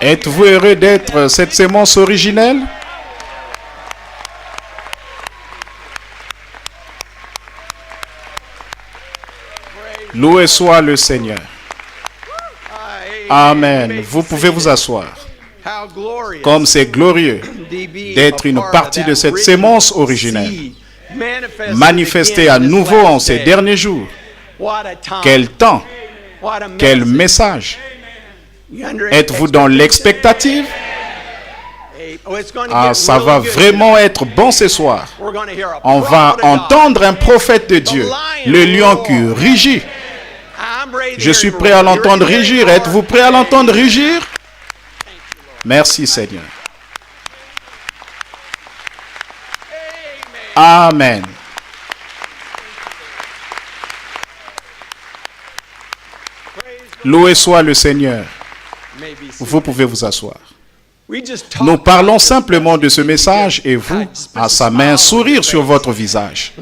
Êtes-vous heureux d'être cette sémence originelle? Loué soit le Seigneur. Amen. Vous pouvez vous asseoir. Comme c'est glorieux d'être une partie de cette sémence originelle, manifestée à nouveau en ces derniers jours. Quel temps, quel message. Êtes-vous dans l'expectative? Ah, ça va vraiment être bon ce soir. On va entendre un prophète de Dieu, le lion qui rugit. Je suis prêt à l'entendre rugir. Êtes-vous prêt à l'entendre rugir? Merci Seigneur. Amen. Loué soit le Seigneur. Vous pouvez vous asseoir. Nous parlons simplement de ce message et vous, à sa main, un sourire sur votre visage.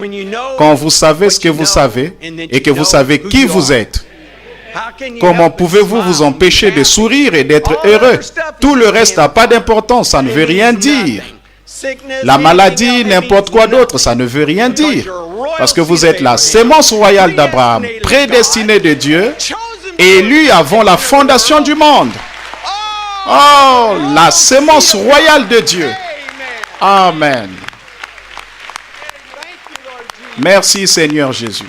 Quand vous savez ce que vous savez et que vous savez qui vous êtes, comment pouvez-vous vous empêcher de sourire et d'être heureux? Tout le reste n'a pas d'importance, ça ne veut rien dire. La maladie, n'importe quoi d'autre, ça ne veut rien dire. Parce que vous êtes la sémence royale d'Abraham, prédestinée de Dieu, élue avant la fondation du monde. Oh, la sémence royale de Dieu. Amen. Merci Seigneur Jésus.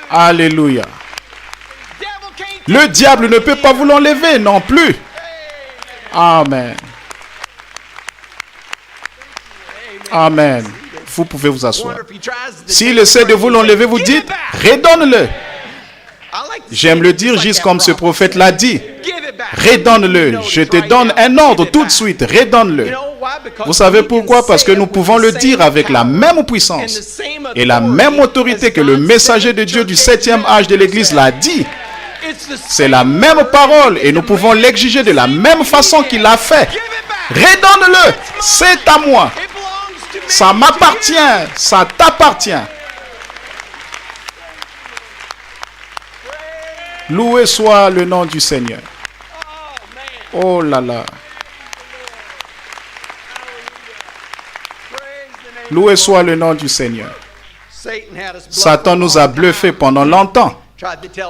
Alléluia. Le diable ne peut pas vous l'enlever non plus. Amen. Amen. Vous pouvez vous asseoir. S'il essaie de vous l'enlever, vous dites, redonne-le. J'aime le dire juste comme ce prophète l'a dit. Redonne-le. Je te donne un ordre tout de suite. Redonne-le. Vous savez pourquoi? Parce que nous pouvons le dire avec la même puissance et la même autorité que le messager de Dieu du 7e âge de l'Église l'a dit. C'est la même parole et nous pouvons l'exiger de la même façon qu'il l'a fait. Redonne-le. C'est à moi. Ça m'appartient. Ça t'appartient. Loué soit le nom du Seigneur. Oh là là. Loué soit le nom du Seigneur. Satan nous a bluffés pendant longtemps,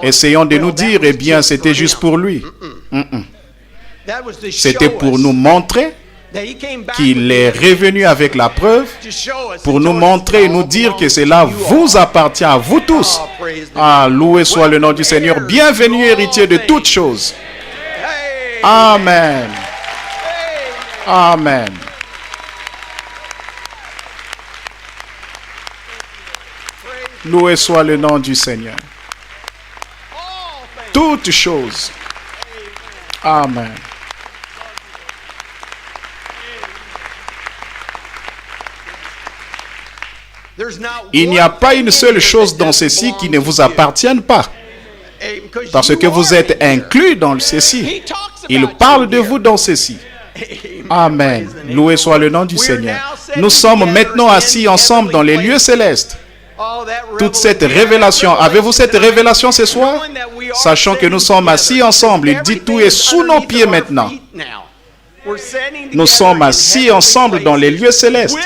essayant de nous dire, eh bien, c'était juste pour lui. C'était pour nous montrer qu'il est revenu avec la preuve, pour nous montrer et nous dire que cela vous appartient à vous tous. Ah, loué soit le nom du Seigneur. Bienvenue, héritier de toutes choses. Amen. Amen. Loué soit le nom du Seigneur. Toutes choses. Amen. Il n'y a pas une seule chose dans ceci qui ne vous appartienne pas. Parce que vous êtes inclus dans ceci. Il parle de vous dans ceci. Amen. Loué soit le nom du Seigneur. Nous sommes maintenant assis ensemble dans les lieux célestes. Toute cette révélation. Avez-vous cette révélation ce soir? Sachant que nous sommes assis ensemble. Il dit tout est sous nos pieds maintenant. Nous sommes assis ensemble dans les lieux célestes.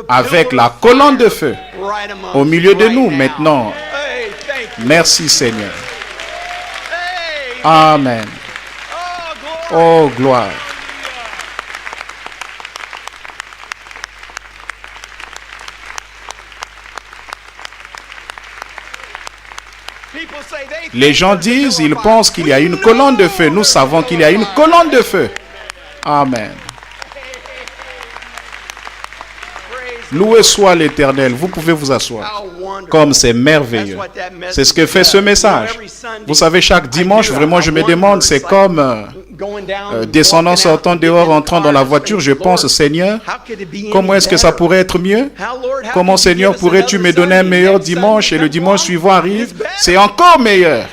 Avec la colonne de feu au milieu de nous maintenant. Merci Seigneur. Amen. Oh gloire. Les gens disent, ils pensent qu'il y a une colonne de feu. Nous savons qu'il y a une colonne de feu. Amen. Loué soit l'Éternel. Vous pouvez vous asseoir. Comme c'est merveilleux. C'est ce que fait ce message. Vous savez, chaque dimanche, vraiment, je me demande, c'est comme descendant, sortant dehors, entrant dans la voiture. Je pense, Seigneur, comment est-ce que ça pourrait être mieux? Comment, Seigneur, pourrais-tu me donner un meilleur dimanche et le dimanche suivant arrive? C'est encore meilleur.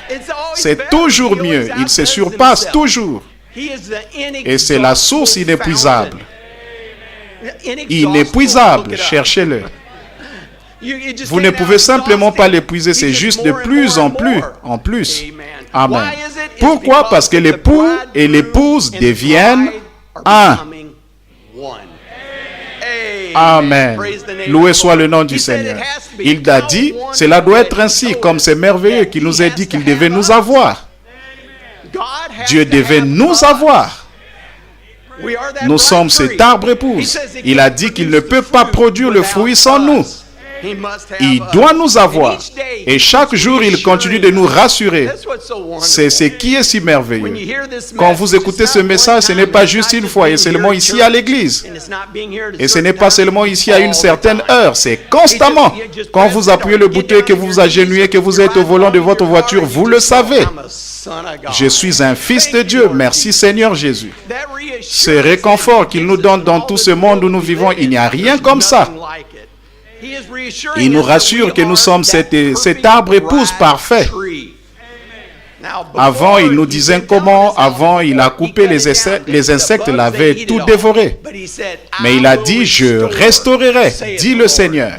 C'est toujours mieux. Il se surpasse toujours. Et c'est la source inépuisable. Inépuisable, cherchez-le. Vous ne pouvez simplement pas l'épuiser, c'est juste de plus en plus, en plus. Amen. Pourquoi? Parce que l'époux et l'épouse deviennent un. Amen. Loué soit le nom du Seigneur. Il a dit, cela doit être ainsi, comme c'est merveilleux qu'il nous ait dit qu'il devait nous avoir. Dieu devait nous avoir. Nous sommes cet arbre épouse. Il a dit qu'il ne peut pas produire le fruit sans nous. Il doit nous avoir. Et chaque jour, il continue de nous rassurer. C'est ce qui est si merveilleux. Quand vous écoutez ce message, ce n'est pas juste une fois et seulement ici à l'église. Et ce n'est pas seulement ici à une certaine heure. C'est constamment. Quand vous appuyez le bouton, que vous vous agenouillez, que vous êtes au volant de votre voiture, vous le savez. Je suis un fils de Dieu. Merci Seigneur Jésus. Ce réconfort qu'il nous donne dans tout ce monde où nous vivons, il n'y a rien comme ça. Il nous rassure que nous sommes cet arbre épouse parfait. Avant, il nous disait comment, avant, il a coupé les insectes l'avaient tout dévoré. Mais il a dit, je restaurerai, dit le Seigneur.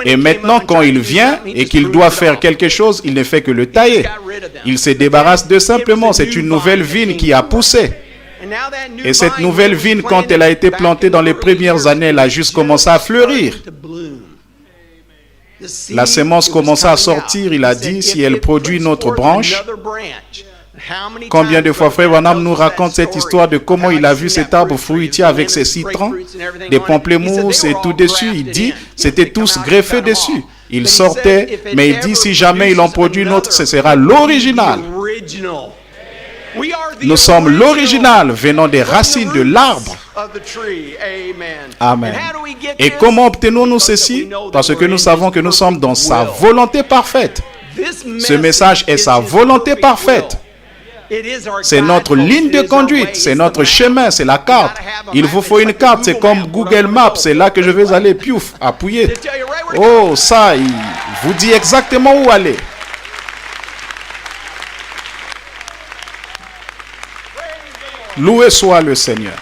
Et maintenant, quand il vient et qu'il doit faire quelque chose, il ne fait que le tailler. Il se débarrasse de simplement, c'est une nouvelle vigne qui a poussé. Et cette nouvelle vigne, quand elle a été plantée dans les premières années, elle a juste commencé à fleurir. La semence commençait à sortir, il a dit, si elle produit une autre branche. Combien de fois Frère Branham nous raconte cette histoire de comment il a vu cet arbre fruitier avec ses citrons, des pamplemousses et tout dessus. Il dit, c'était tous greffés dessus. Ils sortaient, mais il dit, si jamais il en produit une autre, ce sera l'original. Nous sommes l'original venant des racines de l'arbre. Amen. Et comment obtenons-nous ceci? Parce que nous savons que nous sommes dans sa volonté parfaite. Ce message est sa volonté parfaite. C'est notre ligne de conduite, c'est notre chemin, c'est la carte. Il vous faut une carte, c'est comme Google Maps, c'est là que je vais aller, piouf, appuyer. Oh, ça, il vous dit exactement où aller. Loué soit le Seigneur.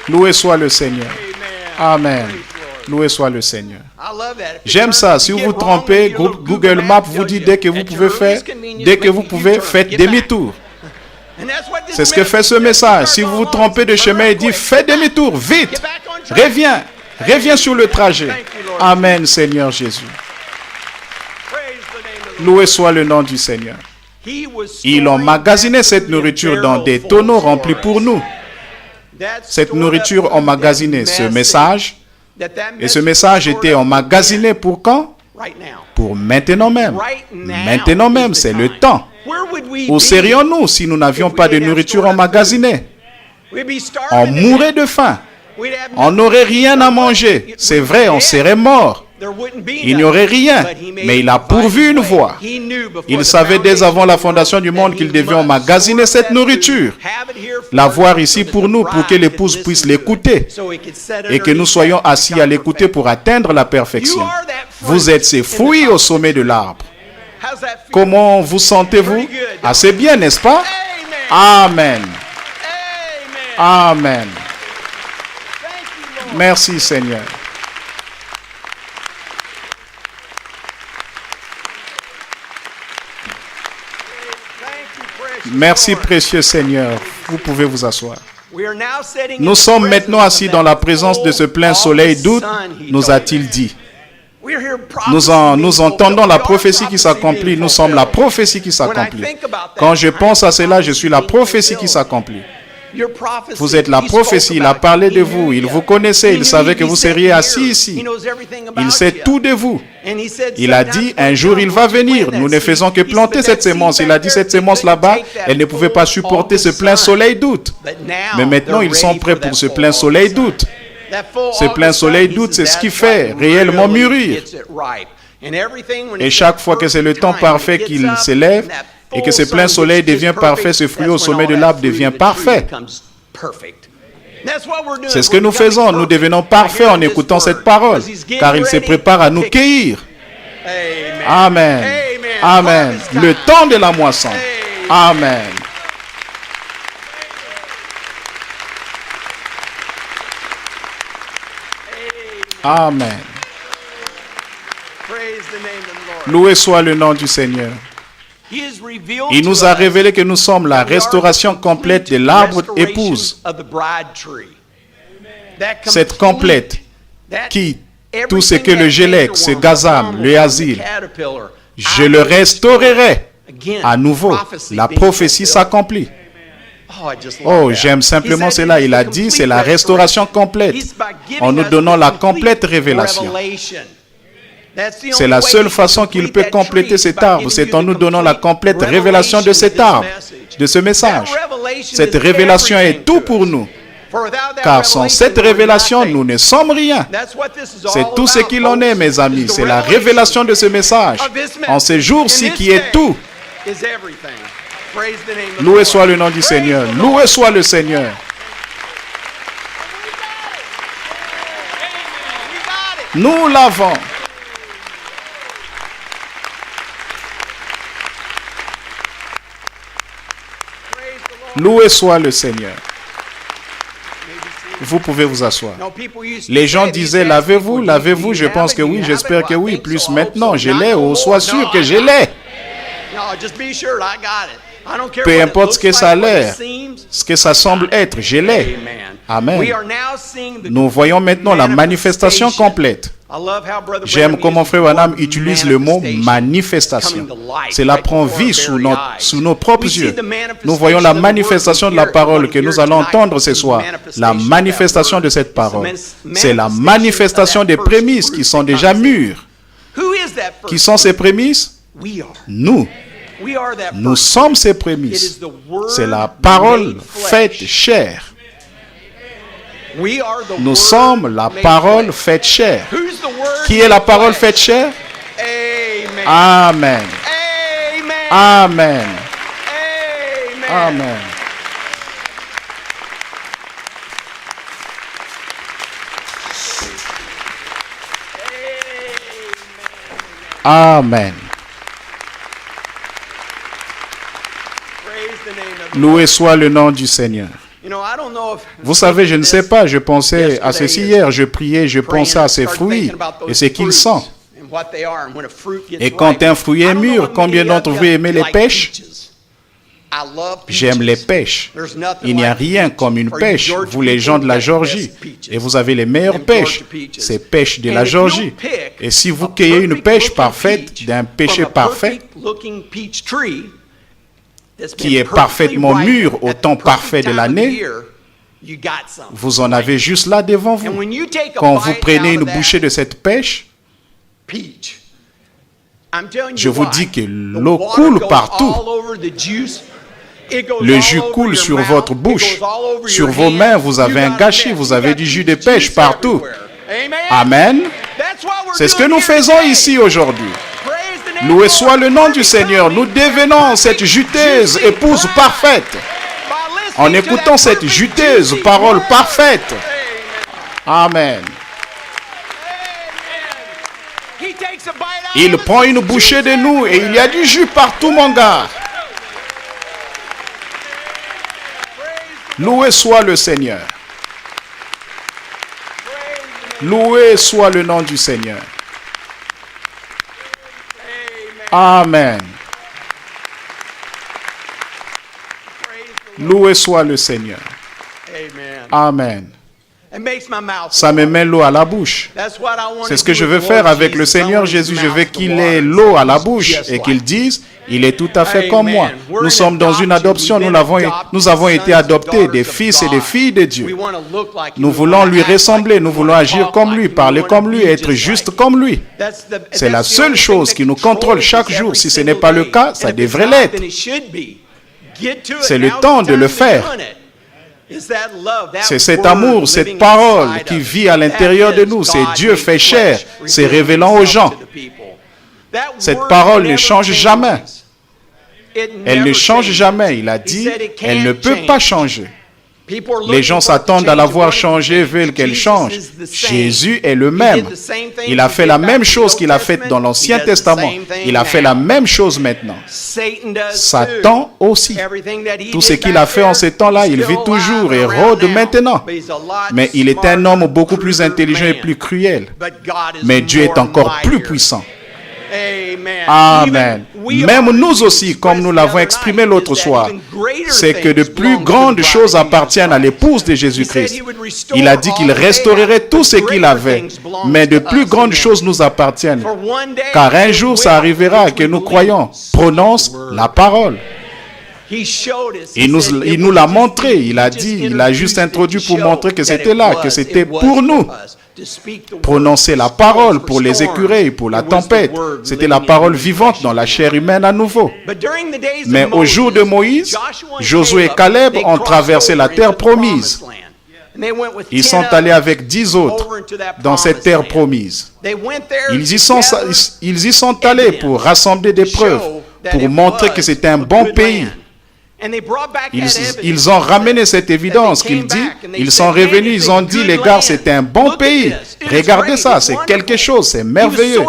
Loué soit le Seigneur. Amen. Loué soit le Seigneur. J'aime ça. Si vous vous trompez, Google Maps vous dit dès que vous pouvez, faites demi-tour. C'est ce que fait ce message. Si vous vous trompez de chemin, il dit faites demi-tour, vite. Reviens sur le trajet. Amen, Seigneur Jésus. Loué soit le nom du Seigneur. Ils ont emmagasiné cette nourriture dans des tonneaux remplis pour nous. Cette nourriture emmagasinée, ce message. Et ce message était emmagasiné pour quand? Pour maintenant même. Maintenant même, c'est le temps. Où serions-nous si nous n'avions pas de nourriture emmagasinée? On mourrait de faim. On n'aurait rien à manger. C'est vrai, on serait mort. Il n'y aurait rien, mais il a pourvu une voie. Il savait dès avant la fondation du monde qu'il devait emmagasiner cette nourriture, l'avoir ici pour nous, pour que l'épouse puisse l'écouter et que nous soyons assis à l'écouter pour atteindre la perfection. Vous êtes ces fruits au sommet de l'arbre. Comment vous sentez-vous? Assez bien, n'est-ce pas? Amen. Amen. Merci Seigneur. Merci précieux Seigneur. Vous pouvez vous asseoir. Nous sommes maintenant assis dans la présence de ce plein soleil d'août, nous a-t-il dit. Nous entendons la prophétie qui s'accomplit. Nous sommes la prophétie qui s'accomplit. Quand je pense à cela, je suis la prophétie qui s'accomplit. Vous êtes la prophétie, il a parlé de vous, il vous connaissait, il savait que vous seriez assis ici. Il sait tout de vous. Il a dit, un jour il va venir, nous ne faisons que planter cette sémence. Il a dit, cette sémence là-bas, elle ne pouvait pas supporter ce plein soleil d'août. Mais maintenant, ils sont prêts pour ce plein soleil d'août. Ce plein soleil d'août, c'est ce qui fait réellement mûrir. Et chaque fois que c'est le temps parfait qu'il s'élève, et que ce plein soleil devient parfait, ce fruit au sommet de l'arbre devient parfait. C'est ce que nous faisons. Nous devenons parfaits en écoutant cette parole, car il se prépare à nous cueillir. Amen. Amen. Le temps de la moisson. Amen. Amen. Loué soit le nom du Seigneur. Il nous a révélé que nous sommes la restauration complète de l'arbre épouse. Cette complète qui, tout ce que le gélec, ce gazam, le asile, je le restaurerai à nouveau. La prophétie s'accomplit. Oh, j'aime simplement cela. Il a dit, c'est la restauration complète. En nous donnant la complète révélation. C'est la seule façon qu'il peut compléter cet arbre. C'est en nous donnant la complète révélation de cet arbre, de ce message. Cette révélation est tout pour nous. Car sans cette révélation, nous ne sommes rien. C'est tout ce qu'il en est, mes amis. C'est la révélation de ce message. En ces jours-ci qui est tout. Loué soit le nom du Seigneur. Loué soit le Seigneur. Nous l'avons. Loué soit le Seigneur. Vous pouvez vous asseoir. Les gens disaient, lavez-vous, lavez-vous. Je pense que oui, j'espère que oui. Plus maintenant, je l'ai, ou sois sûr que je l'ai. Peu importe ce que ça a l'air, ce que ça semble être, je l'ai. Amen. Nous voyons maintenant la manifestation complète. J'aime comment frère Branham utilise le mot manifestation. Cela prend vie sous nos propres yeux. Nous voyons la manifestation de la parole que nous allons entendre ce soir. La manifestation de cette parole. C'est la manifestation des prémices qui sont déjà mûres. Qui sont ces prémices? Nous. Nous sommes ces prémices. C'est la parole faite chair. Nous sommes la parole faite chair. Qui est la parole faite chair? Amen. Amen. Amen. Amen. Loué soit le nom du Seigneur. Vous savez, je ne sais pas, je pensais à ceci hier, je priais, je pensais à ces fruits et ce qu'ils sont. Et quand un fruit est mûr, combien d'entre vous aimez les pêches? J'aime les pêches. Il n'y a rien comme une pêche, vous les gens de la Géorgie. Et vous avez les meilleures pêches, ces pêches de la Géorgie. Et si vous cueillez une pêche parfaite, d'un pêcher parfait, qui est parfaitement mûr au temps parfait de l'année, vous en avez juste là devant vous. Quand vous prenez une bouchée de cette pêche, je vous dis que l'eau coule partout. Le jus coule sur votre bouche. Sur vos mains, vous avez un gâchis, vous avez du jus de pêche partout. Amen. C'est ce que nous faisons ici aujourd'hui. Loué soit le nom du Seigneur. Nous devenons cette juteuse épouse parfaite. En écoutant cette juteuse parole parfaite. Amen. Il prend une bouchée de nous et il y a du jus partout, mon gars. Loué soit le Seigneur. Loué soit le nom du Seigneur. Amen. Loué soit le Seigneur. Amen. Ça me met l'eau à la bouche. C'est ce que je veux faire avec le Seigneur Jésus. Je veux qu'il ait l'eau à la bouche et qu'il dise, il est tout à fait comme moi. Nous sommes dans une adoption. Nous avons été adoptés des fils et des filles de Dieu. Nous voulons lui ressembler. Nous voulons agir comme lui, parler comme lui, être juste comme lui. C'est la seule chose qui nous contrôle chaque jour. Si ce n'est pas le cas, ça devrait l'être. C'est le temps de le faire. C'est cet amour, cette parole qui vit à l'intérieur de nous. C'est Dieu fait chair, c'est révélant aux gens. Cette parole ne change jamais. Elle ne change jamais. Il a dit, elle ne peut pas changer. Les gens s'attendent à la voir changer, veulent qu'elle change. Jésus est le même. Il a fait la même chose qu'il a faite dans l'Ancien Testament. Il a fait la même chose maintenant. Satan aussi. Tout ce qu'il a fait en ces temps-là, il vit toujours et rôde maintenant. Mais il est un homme beaucoup plus intelligent et plus cruel. Mais Dieu est encore plus puissant. Amen. Même nous aussi, comme nous l'avons exprimé l'autre soir, c'est que de plus grandes choses appartiennent à l'épouse de Jésus-Christ. Il a dit qu'il restaurerait tout ce qu'il avait, mais de plus grandes choses nous appartiennent. Car un jour, ça arrivera que nous croyons. Prononce la parole. Il nous l'a montré, il a dit, il a juste introduit pour montrer que c'était là, que c'était pour nous. Prononcer la parole pour les écureuils, pour la tempête. C'était la parole vivante dans la chair humaine à nouveau. Mais au jour de Moïse, Josué et Caleb ont traversé la terre promise. Ils sont allés avec 10 autres dans cette terre promise. Ils y sont allés pour rassembler des preuves, pour montrer que c'était un bon pays. Ils ont ramené cette évidence qu'il dit. Ils sont revenus, ils ont dit, les gars, c'est un bon pays. Regardez ça, c'est quelque chose, c'est merveilleux.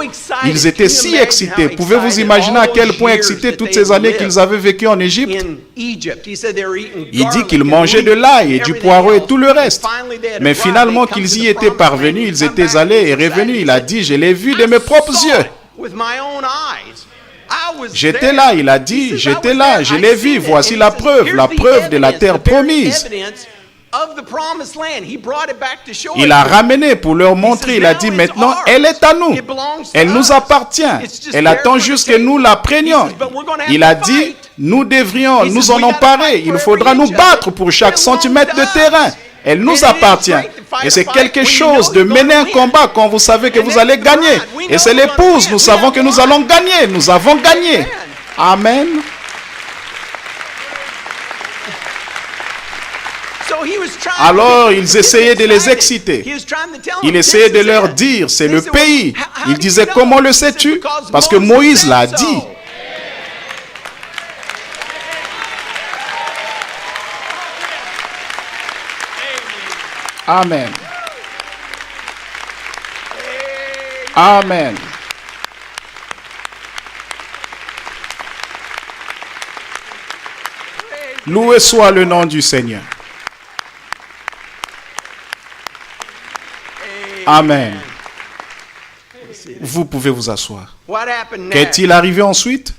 Ils étaient si excités. Pouvez-vous imaginer à quel point excités toutes ces années qu'ils avaient vécu en Égypte? Il dit qu'ils mangeaient de l'ail et du poireau et tout le reste. Mais finalement qu'ils y étaient parvenus, ils étaient allés et revenus. Il a dit, je l'ai vu de mes propres yeux. J'étais là, il a dit, j'étais là, je l'ai vu, voici la preuve de la terre promise. Il a ramené pour leur montrer, il a dit, maintenant, elle est à nous, elle nous appartient, elle attend juste que nous la prenions. Il a dit, nous devrions nous en emparer, il faudra nous battre pour chaque centimètre de terrain. Elle nous appartient. Et c'est quelque chose de mener un combat quand vous savez que vous allez gagner. Et c'est l'épouse, nous savons que nous allons gagner. Nous avons gagné. Amen. Alors, ils essayaient de les exciter. Il essayait de leur dire, c'est le pays. Il disait, comment le sais-tu? Parce que Moïse l'a dit. Amen. Amen. Loué soit le nom du Seigneur. Amen. Vous pouvez vous asseoir. Qu'est-il arrivé ensuite?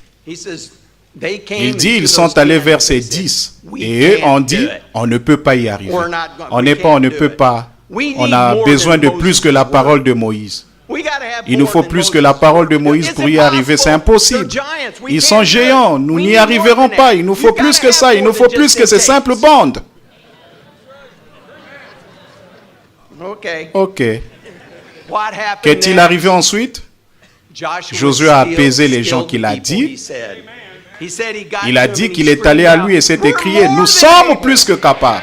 Il dit, ils sont allés vers ces 10. Et eux ont dit, on ne peut pas y arriver. On ne peut pas. On a besoin de plus que la parole de Moïse. Il nous faut plus que la parole de Moïse pour y arriver. C'est impossible. Ils sont géants. Nous n'y arriverons pas. Il nous faut plus que ça. Il nous faut plus que ces simples bandes. Ok. Qu'est-il arrivé ensuite? Josué a apaisé les gens qu'il a dit. Il a dit qu'il est allé à lui et s'est écrié, nous sommes plus que capables.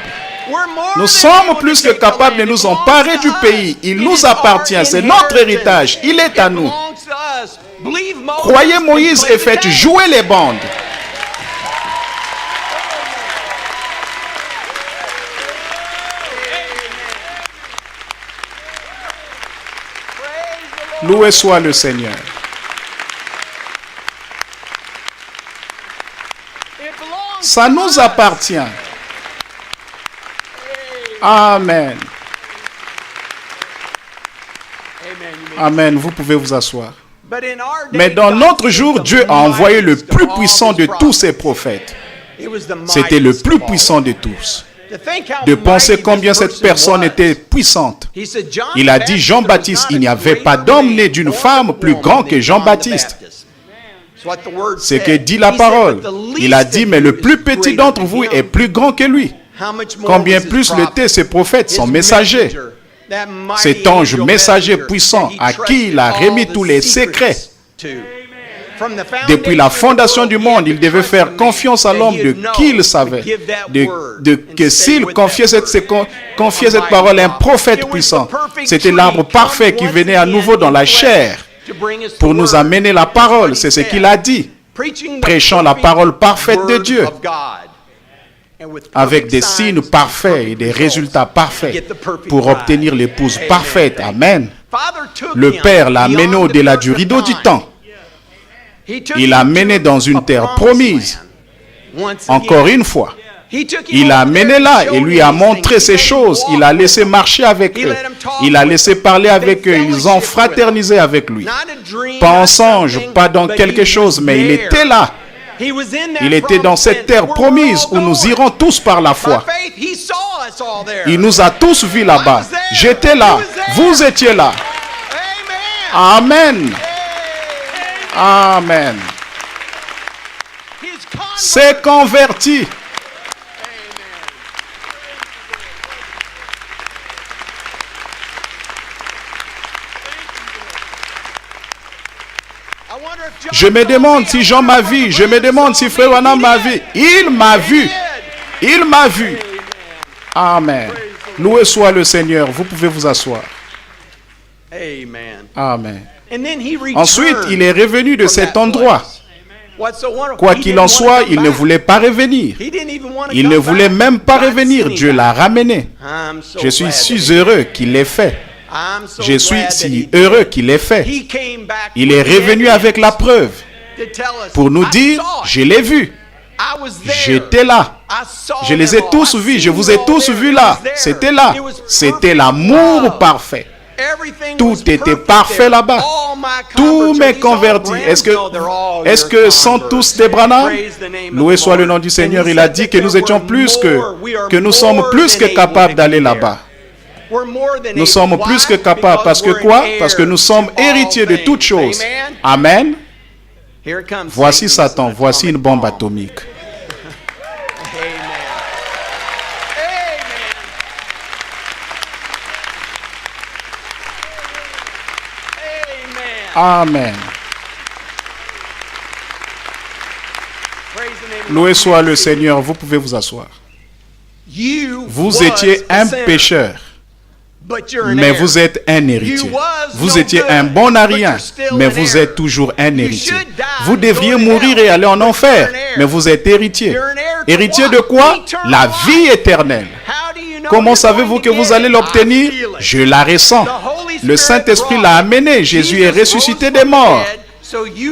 Nous sommes plus que capables de nous emparer du pays. Il nous appartient, c'est notre héritage. Il est à nous. Croyez Moïse et faites jouer les bandes. Loué soit le Seigneur. Ça nous appartient. Amen. Amen. Vous pouvez vous asseoir. Mais dans notre jour, Dieu a envoyé le plus puissant de tous ses prophètes. C'était le plus puissant de tous. De penser combien cette personne était puissante. Il a dit, Jean-Baptiste, il n'y avait pas d'homme né d'une femme plus grand que Jean-Baptiste. C'est que dit la parole. Il a dit, mais le plus petit d'entre vous est plus grand que lui. Combien plus l'étaient ses prophètes, son messager. Cet ange messager puissant à qui il a remis tous les secrets. Depuis la fondation du monde, il devait faire confiance à l'homme de qui il savait. Que s'il confiait cette parole à un prophète puissant, c'était l'arbre parfait qui venait à nouveau dans la chair pour nous amener la parole. C'est ce qu'il a dit. Prêchant la parole parfaite de Dieu. Avec des signes parfaits et des résultats parfaits pour obtenir l'épouse parfaite. Amen. Le Père l'a amené au-delà du rideau du temps. Il l'a mené dans une terre promise. Encore une fois. Il l'a amené là et lui a montré ces choses. Il a laissé marcher avec eux. Il a laissé parler avec eux. Ils ont fraternisé avec lui. Pas en songe, pas dans quelque chose, mais il était là. Il était dans cette terre promise où nous irons tous par la foi. Il nous a tous vus là-bas. J'étais là. Vous étiez là. Amen. Amen. C'est converti. Je me demande si Jean m'a vu. Je me demande si Frère Branham m'a vu. Il m'a vu. Il m'a vu. Amen. Loué soit le Seigneur. Vous pouvez vous asseoir. Amen. Ensuite, il est revenu de cet endroit. Quoi qu'il en soit, il ne voulait pas revenir. Il ne voulait même pas revenir. Dieu l'a ramené. Je suis si heureux qu'il l'ait fait. Je suis si heureux qu'il l'ait fait. Il est revenu avec la preuve pour nous dire, je l'ai vu. J'étais là. Je les ai tous vus. Je vous ai tous vus là. C'était là. C'était l'amour parfait. Tout était parfait là-bas. Tous mes convertis. Est-ce que sont tous des Branham? Loué soit le nom du Seigneur. Il a dit que nous étions que nous sommes plus que capables d'aller là-bas. Nous sommes plus que capables. Parce que quoi? Parce que nous sommes héritiers de toutes choses. Amen. Voici Satan. Voici une bombe atomique. Amen. Loué soit le Seigneur. Vous pouvez vous asseoir. Vous étiez un pécheur, mais vous êtes un héritier. Vous étiez un bon arien, mais vous êtes toujours un héritier. Vous devriez mourir et aller en enfer, mais vous êtes héritier. Héritier de quoi? La vie éternelle. Comment savez-vous que vous allez l'obtenir? Je la ressens. Le Saint-Esprit l'a amené. Jésus est ressuscité des morts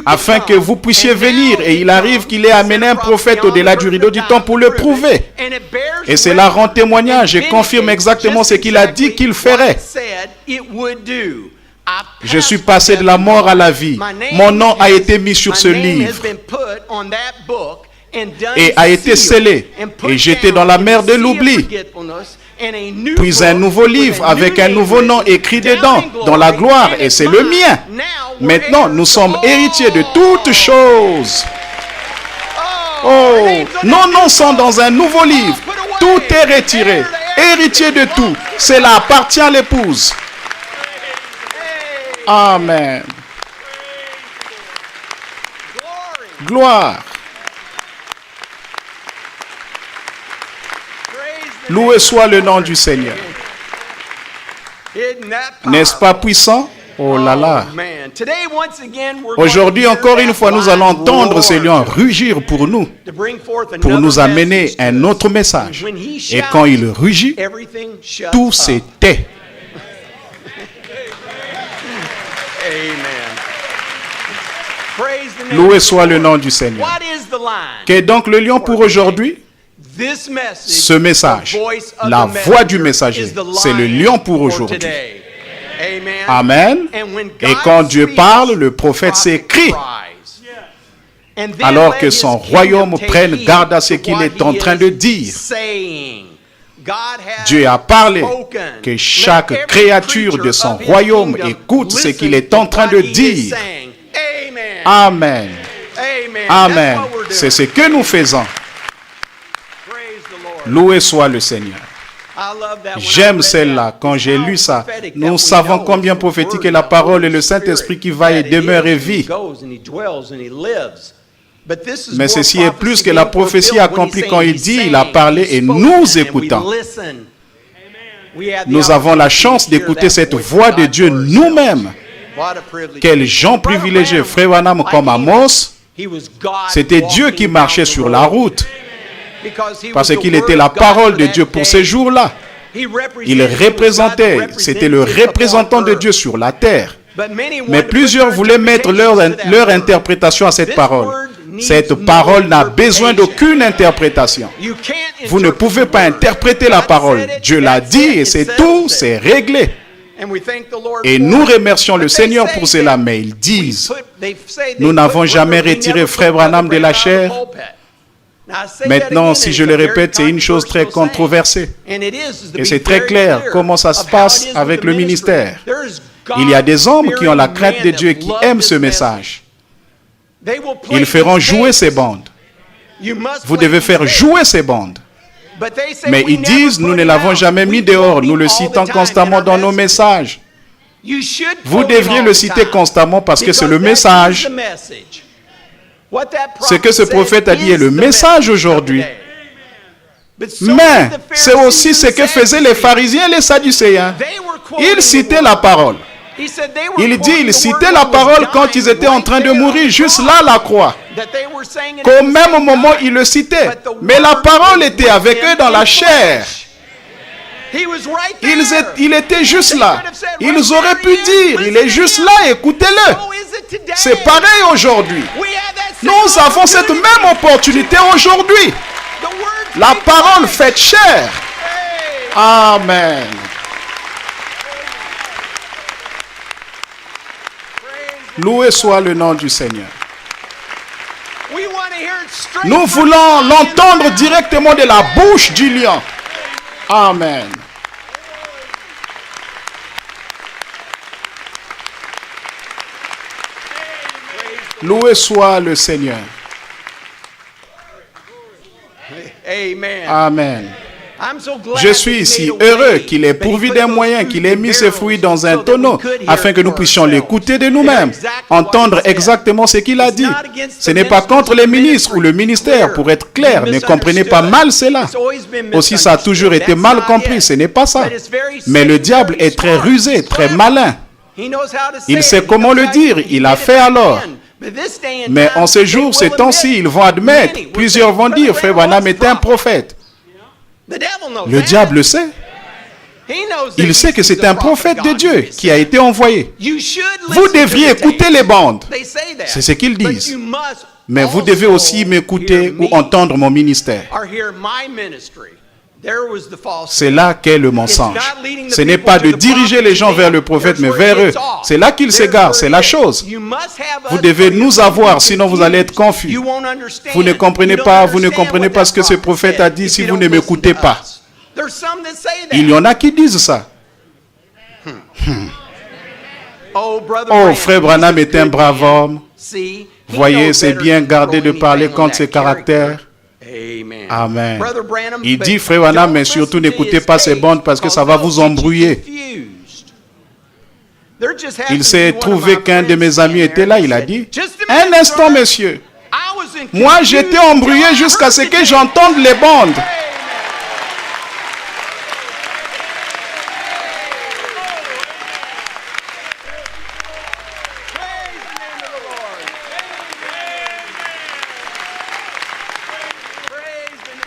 afin que vous puissiez venir. Et il arrive qu'il ait amené un prophète au-delà du rideau du temps pour le prouver. Et cela rend témoignage et confirme exactement ce qu'il a dit qu'il ferait. Je suis passé de la mort à la vie. Mon nom a été mis sur ce livre et a été scellé. Et j'étais dans la mer de l'oubli. Puis un nouveau livre avec un nouveau nom écrit dedans, dans la gloire, et c'est le mien. Maintenant, nous sommes héritiers de toutes choses. Oh, nos noms sont dans un nouveau livre. Tout est retiré. Héritier de tout. Cela appartient à l'épouse. Amen. Gloire. Loué soit le nom du Seigneur. N'est-ce pas puissant? Oh là là. Aujourd'hui, encore une fois, nous allons entendre ce lion rugir pour nous amener un autre message. Et quand il rugit, tout se tait. Loué soit le nom du Seigneur. Qu'est donc le lion pour aujourd'hui? Ce message, la voix du messager, c'est le lion pour aujourd'hui. Amen. Et quand Dieu parle, le prophète s'écrie. Alors que son royaume prenne garde à ce qu'il est en train de dire. Dieu a parlé, que chaque créature de son royaume écoute ce qu'il est en train de dire. Amen. Amen. C'est ce que nous faisons. Loué soit le Seigneur. J'aime celle-là. Quand j'ai lu ça, nous savons combien prophétique est la parole et le Saint-Esprit qui va et demeure et vit. Mais ceci est plus que la prophétie accomplie quand il dit, il a parlé et nous écoutons. Nous avons la chance d'écouter cette voix de Dieu nous-mêmes. Quels gens privilégiés, Frère Branham comme Amos. C'était Dieu qui marchait sur la route. Parce qu'il était la parole de Dieu pour ces jours-là. Il représentait, c'était le représentant de Dieu sur la terre. Mais plusieurs voulaient mettre leur interprétation à cette parole. Cette parole n'a besoin d'aucune interprétation. Vous ne pouvez pas interpréter la parole. Dieu l'a dit et c'est tout, c'est réglé. Et nous remercions le Seigneur pour cela, mais ils disent, nous n'avons jamais retiré Frère Branham de la chair. Maintenant, si je le répète, c'est une chose très controversée. Et c'est très clair comment ça se passe avec le ministère. Il y a des hommes qui ont la crainte de Dieu et qui aiment ce message. Ils feront jouer ces bandes. Vous devez faire jouer ces bandes. Mais ils disent, nous ne l'avons jamais mis dehors, nous le citons constamment dans nos messages. Vous devriez le citer constamment parce que c'est le message. Ce que ce prophète a dit est le message aujourd'hui. Mais c'est aussi ce que faisaient les pharisiens et les sadducéens. Ils citaient la parole. Il dit, ils citaient la parole quand ils étaient en train de mourir, juste là à la croix. Qu'au même moment, ils le citaient. Mais la parole était avec eux dans la chair. Il était juste là. Ils auraient pu dire, il est juste là, écoutez-le. C'est pareil aujourd'hui. Nous avons cette même opportunité aujourd'hui. La parole faite chair. Amen. Loué soit le nom du Seigneur. Nous voulons l'entendre directement de la bouche du lion. Amen. Loué soit le Seigneur. Amen. Je suis ici heureux qu'il ait pourvu d'un moyen, qu'il ait mis ses fruits dans un tonneau afin que nous puissions l'écouter de nous-mêmes, entendre exactement ce qu'il a dit. Ce n'est pas contre les ministres ou le ministère, pour être clair, ne comprenez pas mal cela. Aussi, ça a toujours été mal compris, ce n'est pas ça. Mais le diable est très rusé, très malin. Il sait comment le dire, il a fait alors. Mais en ces jours, ces temps-ci, ils vont admettre, plusieurs vont dire, Frère Branham est un prophète. Le diable le sait. Il sait que c'est un prophète de Dieu qui a été envoyé. Vous devriez écouter les bandes. C'est ce qu'ils disent. Mais vous devez aussi m'écouter ou entendre mon ministère. C'est là qu'est le mensonge. Ce n'est pas de diriger les gens vers le prophète, mais vers eux. C'est là qu'ils s'égarent, c'est la chose. Vous devez nous avoir, sinon vous allez être confus. Vous ne comprenez pas ce que ce prophète a dit si vous ne m'écoutez pas. Il y en a qui disent ça. Oh, Frère Branham est un brave homme. Voyez, c'est bien gardé de parler contre ses caractères. Amen. Il dit, Frère Branham, mais surtout n'écoutez pas ces bandes parce que ça va vous embrouiller. Il s'est trouvé qu'un de mes amis était là, il a dit, un instant, monsieur. Moi, j'étais embrouillé jusqu'à ce que j'entende les bandes.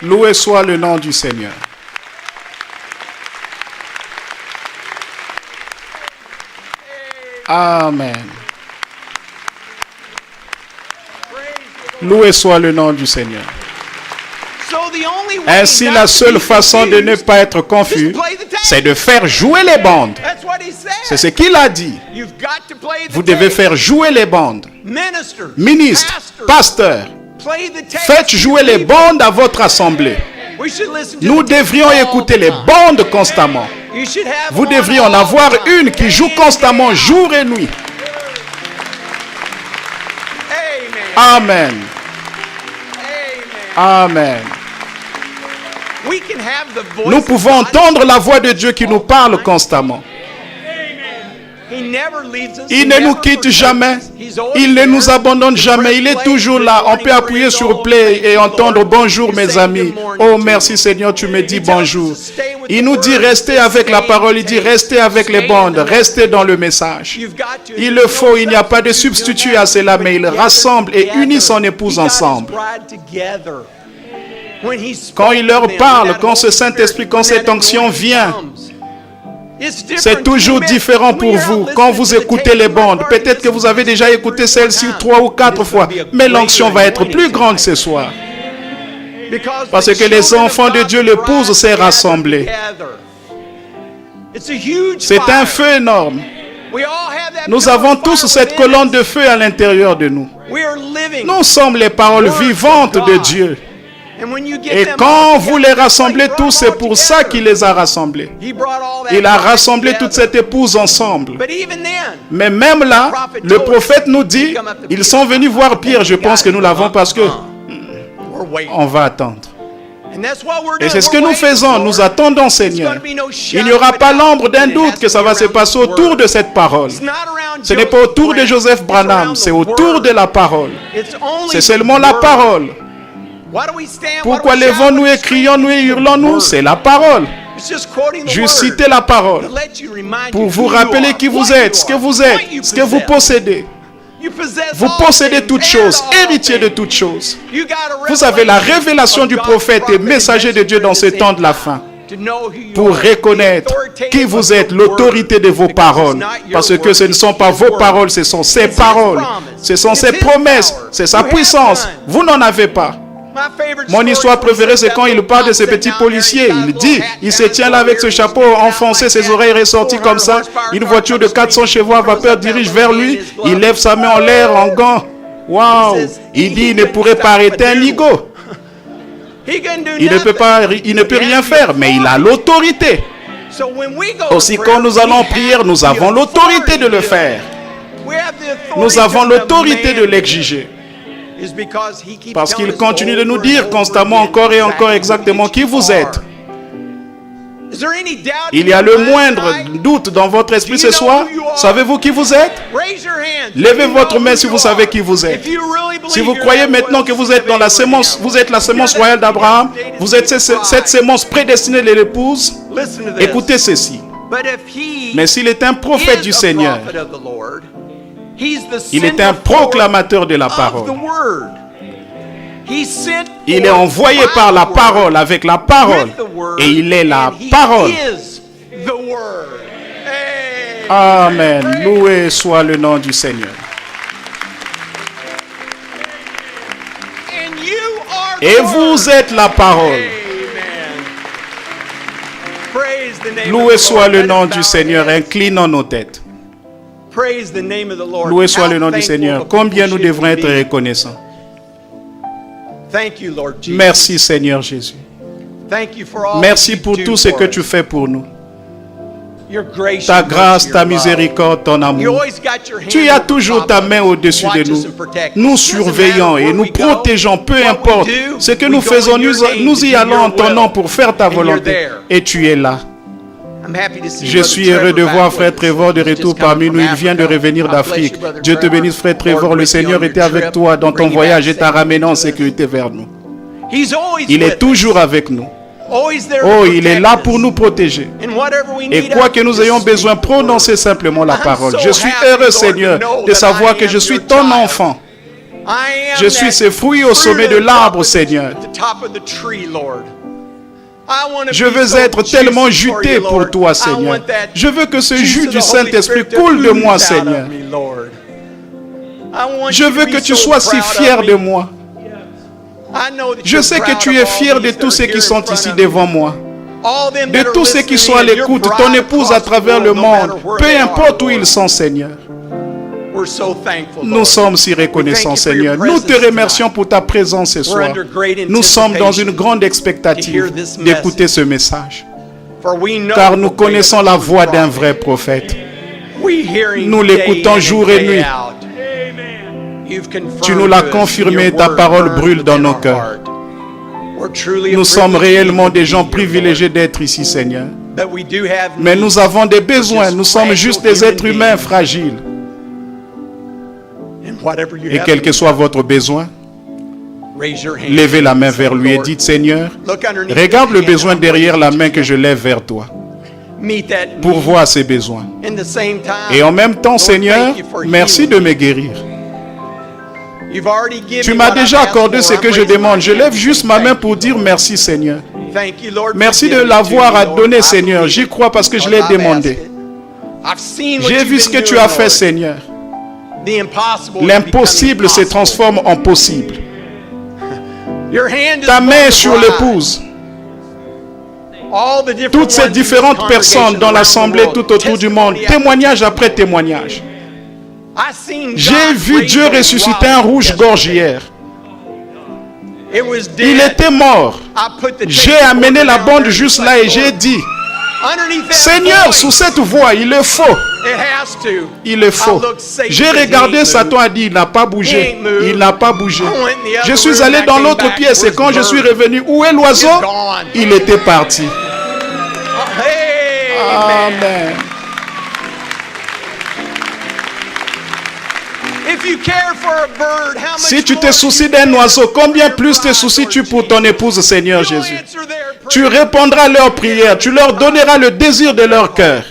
Loué soit le nom du Seigneur. Amen. Loué soit le nom du Seigneur. Ainsi, la seule façon de ne pas être confus, c'est de faire jouer les bandes. C'est ce qu'il a dit. Vous devez faire jouer les bandes. Ministres, pasteurs, faites jouer les bandes à votre assemblée. Nous devrions écouter les bandes constamment. Vous devriez en avoir une qui joue constamment, jour et nuit. Amen. Amen. Nous pouvons entendre la voix de Dieu qui nous parle constamment. Il ne nous quitte jamais. Il ne nous abandonne jamais. Il est toujours là. On peut appuyer sur play et entendre bonjour mes amis. Oh merci Seigneur, tu me dis bonjour. Il nous dit restez avec la parole. Il dit restez avec les bandes. Restez dans le message. Il le faut. Il n'y a pas de substitut à cela. Mais il rassemble et unit son épouse ensemble. Quand il leur parle, quand ce Saint-Esprit, quand cette onction vient, C'est toujours différent pour vous quand vous écoutez les bandes. Peut-être que vous avez déjà écouté celle-ci 3 ou 4 fois, mais l'onction va être plus grande ce soir. Parce que les enfants de Dieu, l'épouse s'est rassemblée. C'est un feu énorme. Nous avons tous cette colonne de feu à l'intérieur de nous. Nous sommes les paroles vivantes de Dieu. Et quand vous les rassemblez tous, c'est pour ça qu'il les a rassemblés. Il a rassemblé toute cette épouse ensemble. Mais même là, le prophète nous dit, ils sont venus voir Pierre. Je pense que nous l'avons parce que on va attendre. Et c'est ce que nous faisons. Nous attendons, Seigneur. Il n'y aura pas l'ombre d'un doute que ça va se passer autour de cette parole. Ce n'est pas autour de Joseph Branham, c'est autour de la parole. C'est seulement la parole. Pourquoi levons-nous et crions-nous et hurlons-nous? C'est la parole. Juste citer la parole pour vous rappeler qui vous êtes, ce que vous possédez. Vous possédez toutes choses, héritier de toutes choses. Vous avez la révélation du prophète et messager de Dieu dans ce temps de la fin. Pour reconnaître qui vous êtes, l'autorité de vos paroles. Parce que ce ne sont pas vos paroles, ce sont ses paroles. Ce sont ses promesses, c'est sa puissance. Vous n'en avez pas. Mon histoire préférée, c'est quand il parle de ce petit policier. Il dit, il se tient là avec ce chapeau enfoncé, ses oreilles ressorties comme ça. Une voiture de 400 chevaux à vapeur dirige vers lui. Il lève sa main en l'air en gants. Waouh! Il dit, il ne pourrait pas arrêter un ligot. Il ne peut rien faire, mais il a l'autorité. Aussi, quand nous allons prier, nous avons l'autorité de le faire. Nous avons l'autorité de l'exiger. Parce qu'il continue de nous dire constamment encore et encore exactement qui vous êtes. Il y a le moindre doute dans votre esprit ce soir. Savez-vous qui vous êtes? Levez votre main si vous savez qui vous êtes. Si vous croyez maintenant que vous êtes dans la sémence, vous êtes la sémence royale d'Abraham, vous êtes cette sémence prédestinée de l'épouse, écoutez ceci. Mais s'il est un prophète du Seigneur, il est un proclamateur de la parole. Il est envoyé par la parole, avec la parole. Et il est la parole. Amen. Loué soit le nom du Seigneur. Et vous êtes la parole. Loué soit le nom du Seigneur. Inclinons nos têtes. Loué soit le nom du Seigneur. Combien nous devrons être reconnaissants. Merci Seigneur Jésus. Merci pour tout ce que tu fais pour nous. Ta grâce, ta miséricorde, ton amour. Tu as toujours ta main au-dessus de nous. Nous surveillons et nous protégeons, peu importe ce que nous faisons. Nous y allons en ton nom pour faire ta volonté. Et tu es là. Je suis heureux de voir frère Trevor de retour parmi nous. Il vient de revenir d'Afrique. Dieu te bénisse frère Trevor. Le Seigneur était avec toi dans ton voyage et t'a ramené en sécurité vers nous. Il est toujours avec nous. Oh, il est là pour nous protéger. Et quoi que nous ayons besoin, prononcez simplement la parole. Je suis heureux Seigneur de savoir que je suis ton enfant. Je suis ce fruit au sommet de l'arbre Seigneur. Je veux être tellement juté pour toi, Seigneur. Je veux que ce jus du Saint-Esprit coule de moi, Seigneur. Je veux que tu sois si fier de moi. Je sais que tu es fier de tous ceux qui sont ici devant moi. De tous ceux qui sont à l'écoute, ton épouse à travers le monde, peu importe où ils sont, Seigneur. Nous sommes si reconnaissants, Seigneur. Nous te remercions pour ta présence ce soir. Nous sommes dans une grande expectative d'écouter ce message. Car nous connaissons la voix d'un vrai prophète. Nous l'écoutons jour et nuit. Tu nous l'as confirmé, ta parole brûle dans nos cœurs. Nous sommes réellement des gens privilégiés d'être ici, Seigneur. Mais nous avons des besoins. Nous sommes juste des êtres humains fragiles. Et quel que soit votre besoin, levez la main vers lui et dites, Seigneur, regarde le besoin derrière la main que je lève vers toi. Pourvois ces besoins. Et en même temps, Seigneur, merci de me guérir. Tu m'as déjà accordé ce que je demande. Je lève juste ma main pour dire merci, Seigneur. Merci de l'avoir donné, Seigneur. J'y crois parce que je l'ai demandé. J'ai vu ce que tu as fait, Seigneur. L'impossible se transforme en possible. Ta main sur l'épouse. Toutes ces différentes personnes dans l'assemblée tout autour du monde, témoignage après témoignage. J'ai vu Dieu ressusciter un rouge-gorge hier. Il était mort. J'ai amené la bande juste là et j'ai dit, Seigneur, sous cette voie, il est faux. Il est faux. J'ai regardé Satan a dit, il n'a pas bougé. Il n'a pas bougé. Je suis allé dans l'autre pièce et quand je suis revenu, où est l'oiseau? Il était parti. Amen. Si tu te soucies d'un oiseau, combien plus te soucies-tu pour ton épouse, Seigneur Jésus? Tu répondras à leurs prières, tu leur donneras le désir de leur cœur.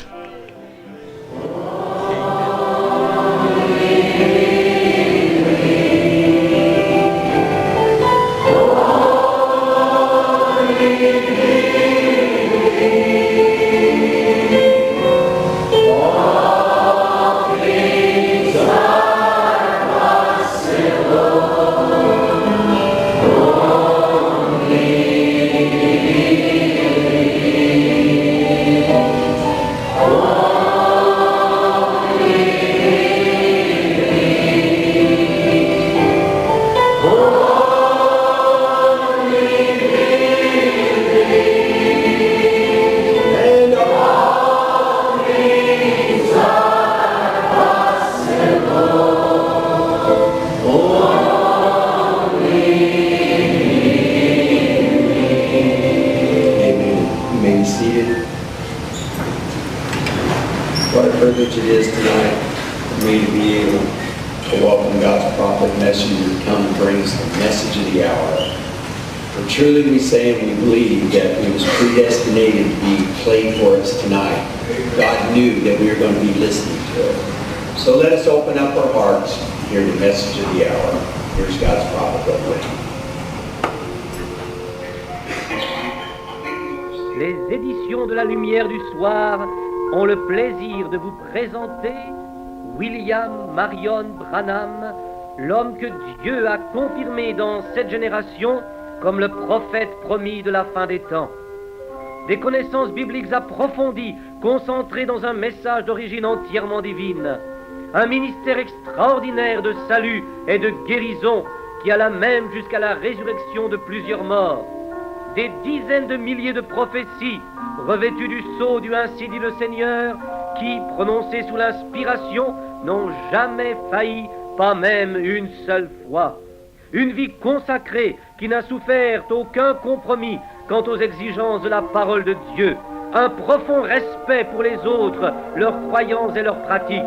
Les éditions de la Lumière du Soir ont le plaisir de vous présenter William Marion Branham, l'homme que Dieu a confirmé dans cette génération comme le prophète promis de la fin des temps. Des connaissances bibliques approfondies, concentrées dans un message d'origine entièrement divine. Un ministère extraordinaire de salut et de guérison qui alla même jusqu'à la résurrection de plusieurs morts. Des dizaines de milliers de prophéties revêtues du sceau du ainsi dit le Seigneur, qui, prononcées sous l'inspiration, n'ont jamais failli, pas même une seule fois. Une vie consacrée qui n'a souffert aucun compromis quant aux exigences de la parole de Dieu. Un profond respect pour les autres, leurs croyances et leurs pratiques.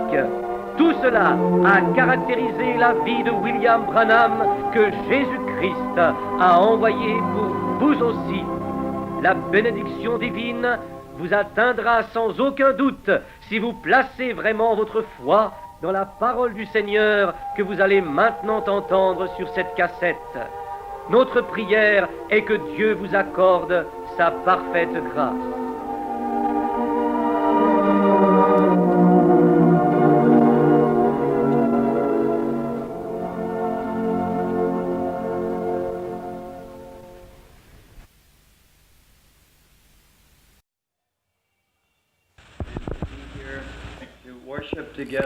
Tout cela a caractérisé la vie de William Branham que Jésus-Christ a envoyé pour vous aussi. La bénédiction divine vous atteindra sans aucun doute si vous placez vraiment votre foi dans la parole du Seigneur que vous allez maintenant entendre sur cette cassette. Notre prière est que Dieu vous accorde sa parfaite grâce.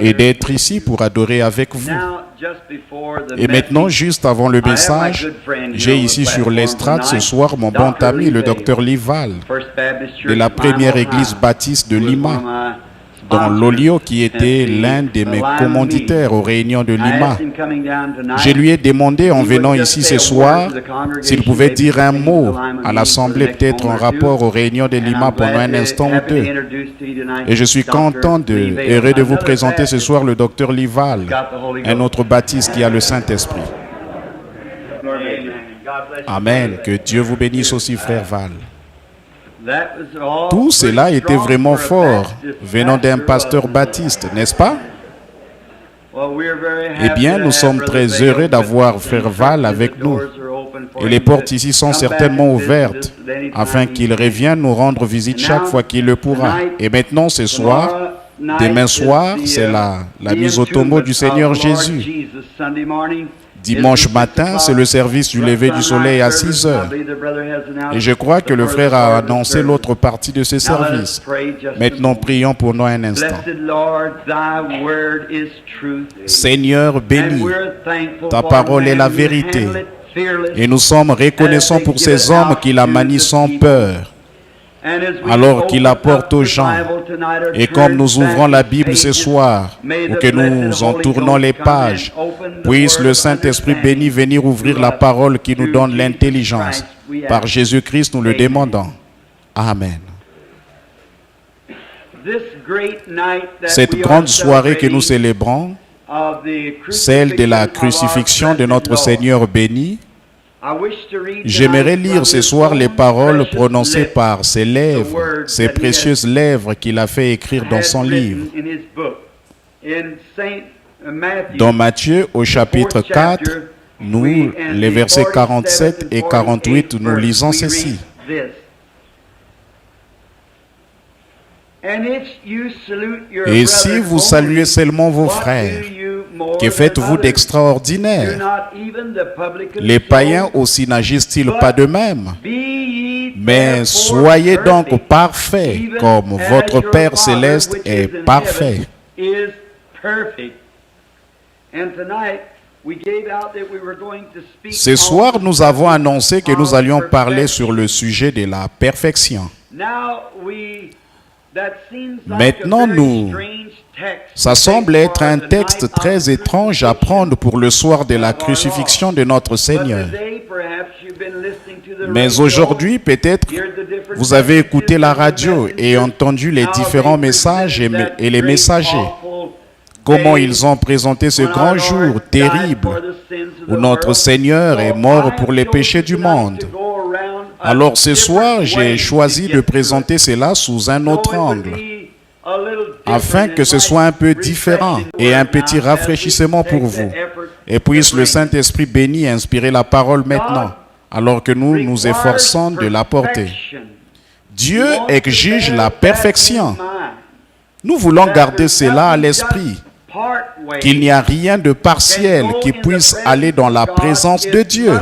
Et d'être ici pour adorer avec vous. Et maintenant, juste avant le message, j'ai ici sur l'estrade ce soir mon bon ami, le docteur Lee Val, de la première église baptiste de Lima, dans l'Olio, qui était l'un de mes commanditaires aux réunions de Lima. Je lui ai demandé en venant ici ce soir s'il pouvait dire un mot à l'Assemblée, peut-être en rapport aux réunions de Lima pendant un instant ou deux. Et je suis content heureux de vous présenter ce soir le docteur Lee Val, un autre baptiste qui a le Saint-Esprit. Amen. Que Dieu vous bénisse aussi, frère Val. Tout cela était vraiment fort, venant d'un pasteur baptiste, n'est-ce pas? Eh bien, nous sommes très heureux d'avoir frère Val avec nous. Et les portes ici sont certainement ouvertes afin qu'il revienne nous rendre visite chaque fois qu'il le pourra. Et maintenant, ce soir, demain soir, c'est la mise au tombeau du Seigneur Jésus. Dimanche matin, c'est le service du lever du soleil à 6 heures. Et je crois que le frère a annoncé l'autre partie de ce service. Maintenant, prions pour nous un instant. Seigneur béni, ta parole est la vérité. Et nous sommes reconnaissants pour ces hommes qui la manient sans peur, alors qu'il apporte aux gens. Et comme nous ouvrons la Bible ce soir, ou que nous en tournons les pages, puisse le Saint-Esprit béni venir ouvrir la parole qui nous donne l'intelligence. Par Jésus-Christ, nous le demandons. Amen. Cette grande soirée que nous célébrons, celle de la crucifixion de notre Seigneur béni, j'aimerais lire ce soir les paroles prononcées par ses lèvres, ces précieuses lèvres qu'il a fait écrire dans son livre. Dans Matthieu, au chapitre 4, nous, les versets 47 et 48, nous lisons ceci. Et si vous saluez seulement vos frères, que faites-vous d'extraordinaire? Les païens aussi n'agissent-ils pas de même? Mais soyez donc parfaits, comme votre Père céleste est parfait. Ce soir, nous avons annoncé que nous allions parler sur le sujet de la perfection. Maintenant, ça semble être un texte très étrange à prendre pour le soir de la crucifixion de notre Seigneur. Mais aujourd'hui, peut-être, vous avez écouté la radio et entendu les différents messages et les messagers. Comment ils ont présenté ce grand jour terrible où notre Seigneur est mort pour les péchés du monde. Alors ce soir, j'ai choisi de présenter cela sous un autre angle, afin que ce soit un peu différent et un petit rafraîchissement pour vous. Et puisse le Saint-Esprit béni inspirer la parole maintenant, alors que nous nous efforçons de l'apporter. Dieu exige la perfection. Nous voulons garder cela à l'esprit, qu'il n'y a rien de partiel qui puisse aller dans la présence de Dieu.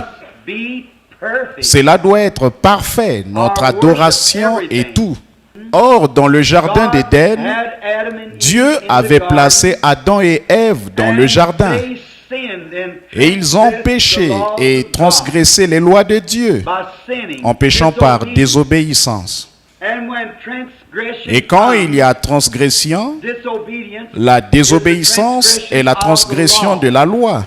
Cela doit être parfait, notre adoration et tout. Or, dans le jardin d'Éden, Dieu avait placé Adam et Ève dans le jardin. Et ils ont péché et transgressé les lois de Dieu en péchant par désobéissance. Et quand il y a transgression, la désobéissance est la transgression de la loi.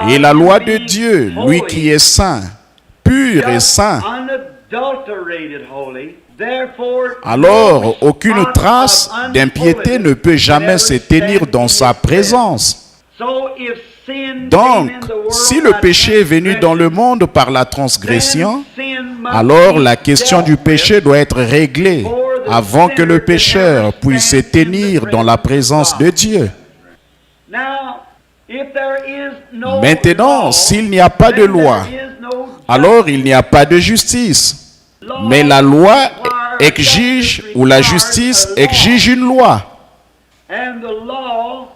Et la loi de Dieu, lui qui est saint, pur et saint, alors aucune trace d'impiété ne peut jamais se tenir dans sa présence. Donc, si le péché est venu dans le monde par la transgression, alors la question du péché doit être réglée avant que le pécheur puisse se tenir dans la présence de Dieu. Maintenant, s'il n'y a pas de loi, alors il n'y a pas de justice. Mais la loi exige, ou la justice exige une loi.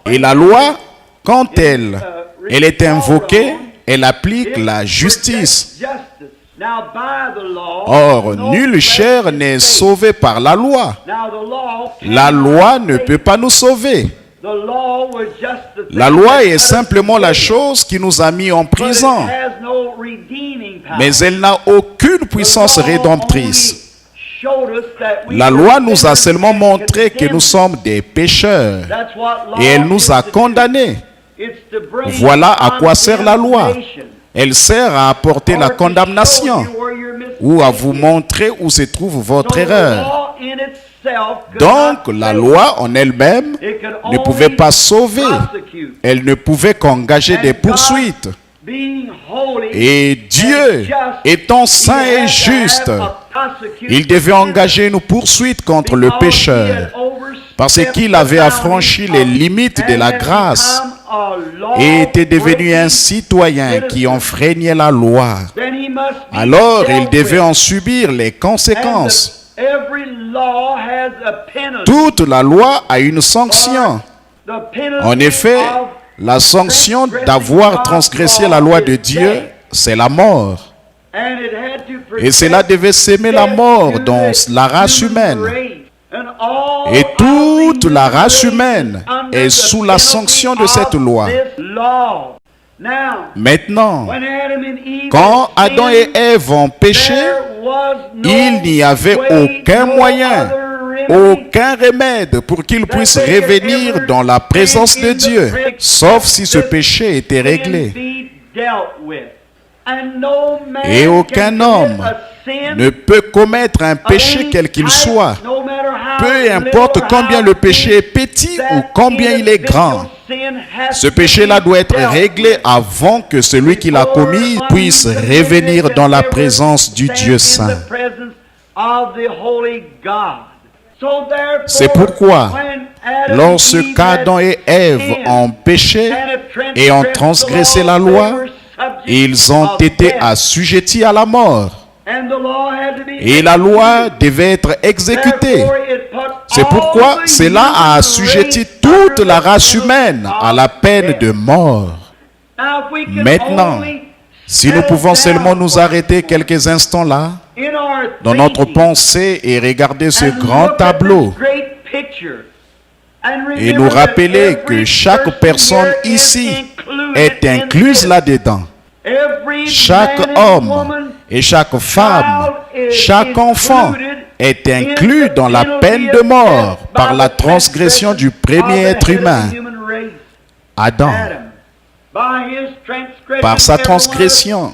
Et la loi, quand elle est invoquée, elle applique la justice. Or, nulle chair n'est sauvée par la loi. La loi ne peut pas nous sauver. La loi est simplement la chose qui nous a mis en prison, mais elle n'a aucune puissance rédemptrice. La loi nous a seulement montré que nous sommes des pécheurs et elle nous a condamnés. Voilà à quoi sert la loi. Elle sert à apporter la condamnation ou à vous montrer où se trouve votre erreur. Donc, la loi en elle-même ne pouvait pas sauver. Elle ne pouvait qu'engager des poursuites. Et Dieu, étant saint et juste, il devait engager une poursuite contre le pécheur, parce qu'il avait affranchi les limites de la grâce et était devenu un citoyen qui enfreignait la loi, alors il devait en subir les conséquences. Toute la loi a une sanction. En effet, la sanction d'avoir transgressé la loi de Dieu, c'est la mort. Et cela devait s'aimer la mort dans la race humaine. Et toute la race humaine est sous la sanction de cette loi. Maintenant, quand Adam et Ève ont péché, il n'y avait aucun moyen, aucun remède pour qu'ils puissent revenir dans la présence de Dieu, sauf si ce péché était réglé. Et aucun homme ne peut commettre un péché quel qu'il soit, peu importe combien le péché est petit ou combien il est grand. Ce péché-là doit être réglé avant que celui qui l'a commis puisse revenir dans la présence du Dieu saint. C'est pourquoi, lorsqu'Adam et Ève ont péché et ont transgressé la loi, ils ont été assujettis à la mort. Et la loi devait être exécutée. C'est pourquoi cela a assujetti toute la race humaine à la peine de mort. Maintenant, si nous pouvons seulement nous arrêter quelques instants là, dans notre pensée et regarder ce grand tableau, et nous rappeler que chaque personne ici est incluse là-dedans. Chaque homme et chaque femme, chaque enfant est inclus dans la peine de mort par la transgression du premier être humain, Adam. Par sa transgression,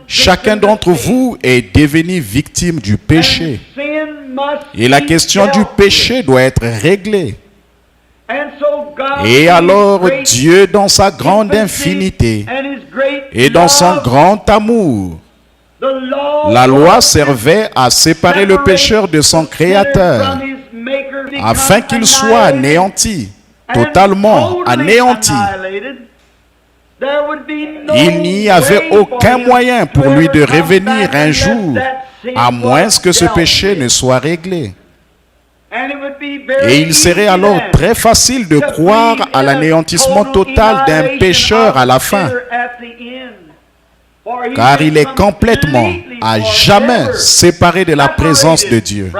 chacun d'entre vous est devenu victime du péché. Et la question du péché doit être réglée. Et alors Dieu, dans sa grande infinité et dans son grand amour, la loi servait à séparer le pécheur de son Créateur, afin qu'il soit anéanti, totalement anéanti. Il n'y avait aucun moyen pour lui de revenir un jour, à moins que ce péché ne soit réglé. Et il serait alors très facile de croire à l'anéantissement total d'un pécheur à la fin, car il est complètement, à jamais, séparé de la présence de Dieu.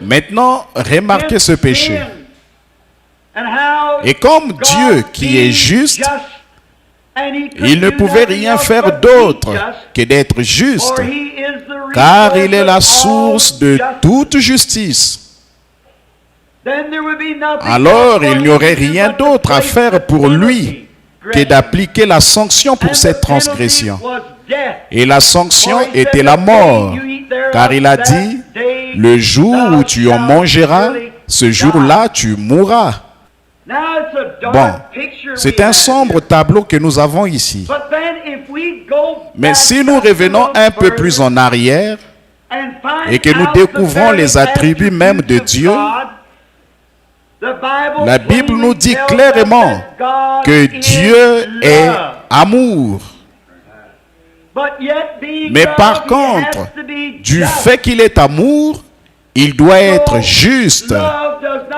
Maintenant, remarquez ce péché. Et comme Dieu qui est juste, il ne pouvait rien faire d'autre que d'être juste, car il est la source de toute justice. Alors il n'y aurait rien d'autre à faire pour lui que d'appliquer la sanction pour cette transgression. Et la sanction était la mort, car il a dit, le jour où tu en mangeras, ce jour-là tu mourras. Bon, c'est un sombre tableau que nous avons ici. Mais si nous revenons un peu plus en arrière et que nous découvrons les attributs même de Dieu, la Bible nous dit clairement que Dieu est amour. Mais par contre, du fait qu'il est amour, il doit être juste.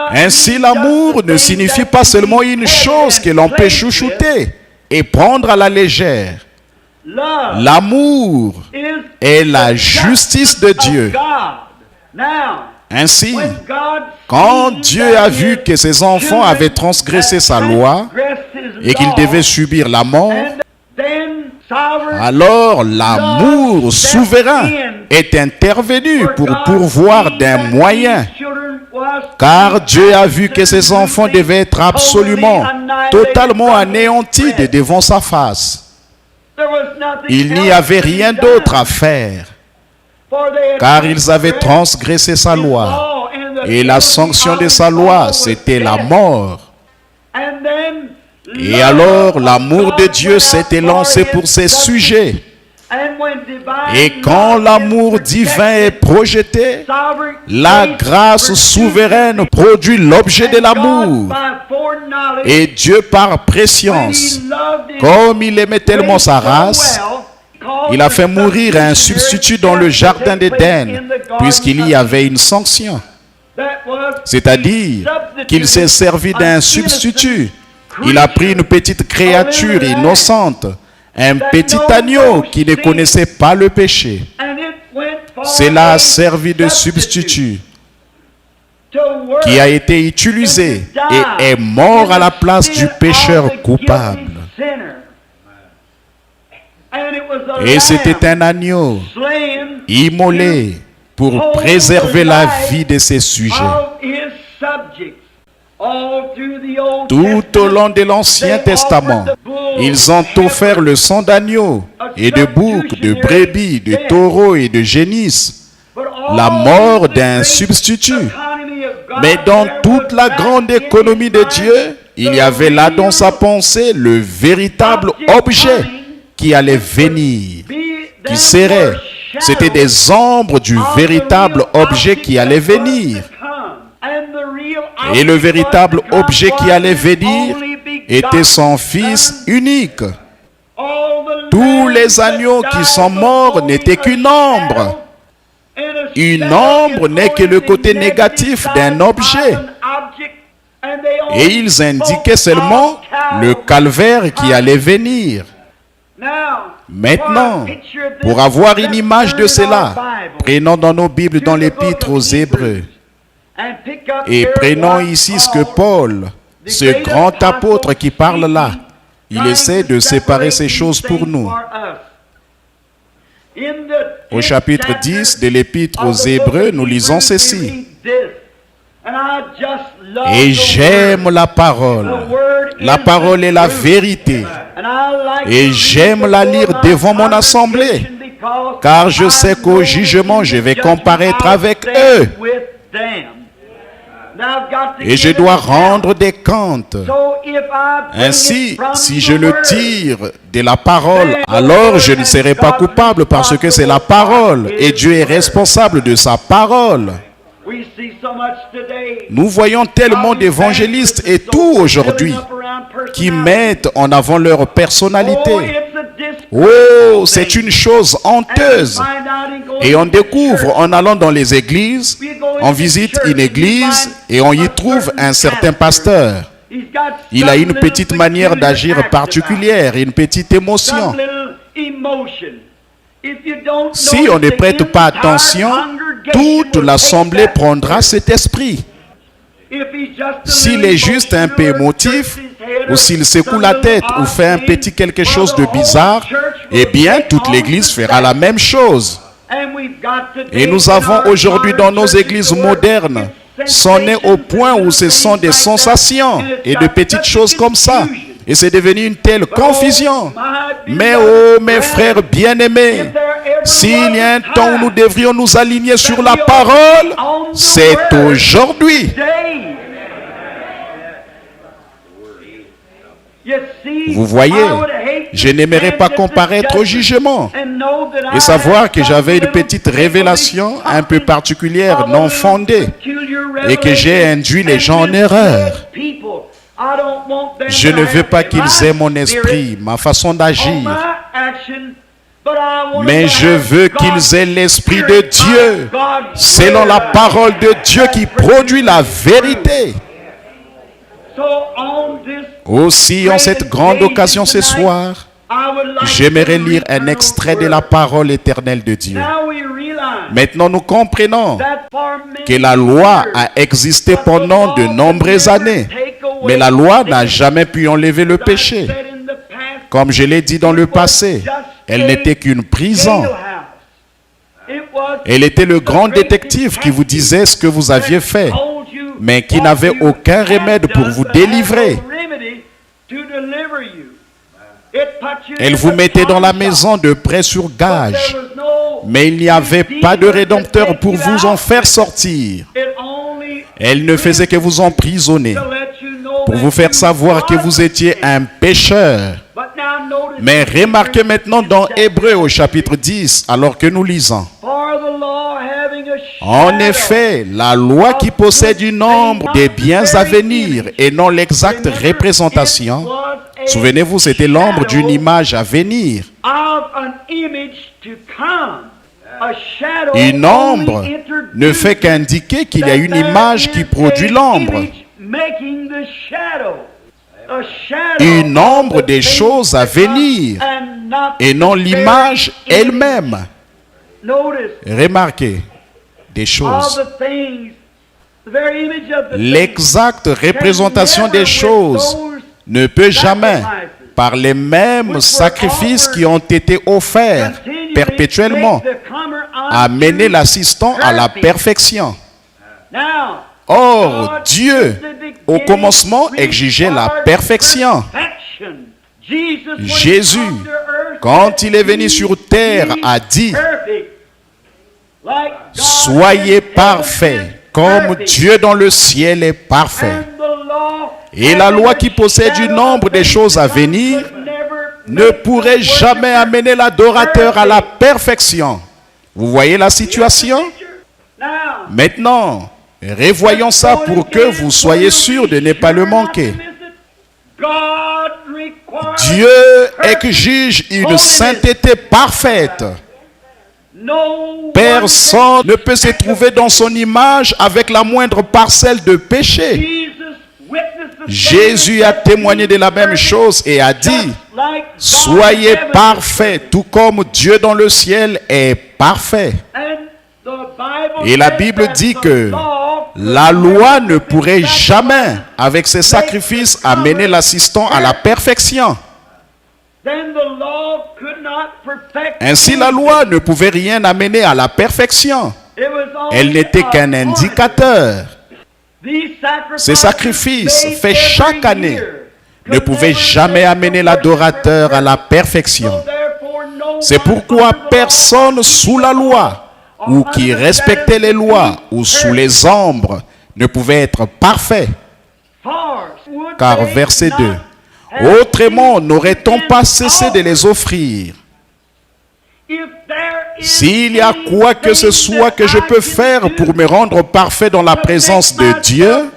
Ainsi, l'amour ne signifie pas seulement une chose que l'on peut chouchouter et prendre à la légère. L'amour est la justice de Dieu. Ainsi, quand Dieu a vu que ses enfants avaient transgressé sa loi et qu'ils devaient subir la mort, alors l'amour souverain est intervenu pour pourvoir d'un moyen, car Dieu a vu que ses enfants devaient être absolument, totalement anéantis de devant sa face. Il n'y avait rien d'autre à faire, car ils avaient transgressé sa loi, et la sanction de sa loi, c'était la mort. Et alors l'amour de Dieu s'est élancé pour ses sujets. Et quand l'amour divin est projeté, la grâce souveraine produit l'objet de l'amour. Et Dieu, par prescience, comme il aimait tellement sa race, il a fait mourir un substitut dans le jardin d'Éden, puisqu'il y avait une sanction. C'est-à-dire qu'il s'est servi d'un substitut. Il a pris une petite créature innocente, un petit agneau qui ne connaissait pas le péché. Cela a servi de substitut qui a été utilisé et est mort à la place du pécheur coupable. Et c'était un agneau immolé pour préserver la vie de ses sujets. Tout au long de l'Ancien Testament, ils ont offert le sang d'agneau et de boucs, de brebis, de taureaux et de génisses, la mort d'un substitut. Mais dans toute la grande économie de Dieu, il y avait là dans sa pensée le véritable objet qui allait venir, qui serait. C'était des ombres du véritable objet qui allait venir. Et le véritable objet qui allait venir était son Fils unique. Tous les agneaux qui sont morts n'étaient qu'une ombre. Une ombre n'est que le côté négatif d'un objet. Et ils indiquaient seulement le calvaire qui allait venir. Maintenant, pour avoir une image de cela, prenons dans nos Bibles dans l'Épître aux Hébreux et prenons ici ce que Paul, ce grand apôtre qui parle là, il essaie de séparer ces choses pour nous. Au chapitre 10 de l'Épître aux Hébreux, nous lisons ceci. Et j'aime la parole. La parole est la vérité. Et j'aime la lire devant mon assemblée, car je sais qu'au jugement, je vais comparaître avec eux. Et je dois rendre des comptes. Ainsi, si je le tire de la parole, alors je ne serai pas coupable parce que c'est la parole et Dieu est responsable de sa parole. Nous voyons tellement d'évangélistes et tout aujourd'hui qui mettent en avant leur personnalité. Oh, c'est une chose honteuse. Et on découvre en allant dans les églises, on visite une église et on y trouve un certain pasteur. Il a une petite manière d'agir particulière, une petite émotion. Si on ne prête pas attention, toute l'assemblée prendra cet esprit. S'il est juste un peu émotif, ou s'il secoue la tête, ou fait un petit quelque chose de bizarre, eh bien, toute l'église fera la même chose. Et nous avons aujourd'hui dans nos églises modernes, sonné au point où ce sont des sensations et de petites choses comme ça. Et c'est devenu une telle confusion. Mais oh, mes frères bien-aimés, s'il y a un temps où nous devrions nous aligner sur la parole, c'est aujourd'hui. Vous voyez, je n'aimerais pas comparaître au jugement et savoir que j'avais une petite révélation un peu particulière, non fondée, et que j'ai induit les gens en erreur. Je ne veux pas qu'ils aient mon esprit, ma façon d'agir, mais je veux qu'ils aient l'esprit de Dieu, selon la parole de Dieu qui produit la vérité. Aussi, en cette grande occasion ce soir, j'aimerais lire un extrait de la parole éternelle de Dieu. Maintenant, nous comprenons que la loi a existé pendant de nombreuses années, mais la loi n'a jamais pu enlever le péché. Comme je l'ai dit dans le passé, elle n'était qu'une prison. Elle était le grand détective qui vous disait ce que vous aviez fait, mais qui n'avait aucun remède pour vous délivrer. Elle vous mettait dans la maison de prêt sur gage, mais il n'y avait pas de rédempteur pour vous en faire sortir. Elle ne faisait que vous emprisonner, pour vous faire savoir que vous étiez un pécheur. Mais remarquez maintenant dans Hébreux au chapitre 10, alors que nous lisons. En effet, la loi qui possède une ombre des biens à venir et non l'exacte représentation, souvenez-vous, c'était l'ombre d'une image à venir. Une ombre ne fait qu'indiquer qu'il y a une image qui produit l'ombre. Une ombre des choses à venir et non l'image elle-même. Remarquez, des choses. L'exacte représentation des choses ne peut jamais, par les mêmes sacrifices qui ont été offerts perpétuellement, amener l'assistant à la perfection. Or, Dieu, au commencement, exigeait la perfection. Jésus, quand il est venu sur terre, a dit: soyez parfaits, comme Dieu dans le ciel est parfait. Et la loi qui possède une ombre des choses à venir ne pourrait jamais amener l'adorateur à la perfection. Vous voyez la situation? Maintenant, revoyons ça pour que vous soyez sûrs de ne pas le manquer. Dieu exige une sainteté parfaite. Personne ne peut se trouver dans son image avec la moindre parcelle de péché. Jésus a témoigné de la même chose et a dit: soyez parfaits, tout comme Dieu dans le ciel est parfait. Et la Bible dit que la loi ne pourrait jamais, avec ses sacrifices, amener l'assistant à la perfection. Ainsi, la loi ne pouvait rien amener à la perfection. Elle n'était qu'un indicateur. Ces sacrifices faits chaque année ne pouvaient jamais amener l'adorateur à la perfection. C'est pourquoi personne sous la loi, ou qui respectait les lois, ou sous les ombres, ne pouvait être parfait. Car verset 2, autrement n'aurait-on pas cessé de les offrir? S'il y a quoi que ce soit que je peux faire pour me rendre parfait dans la présence de Dieu,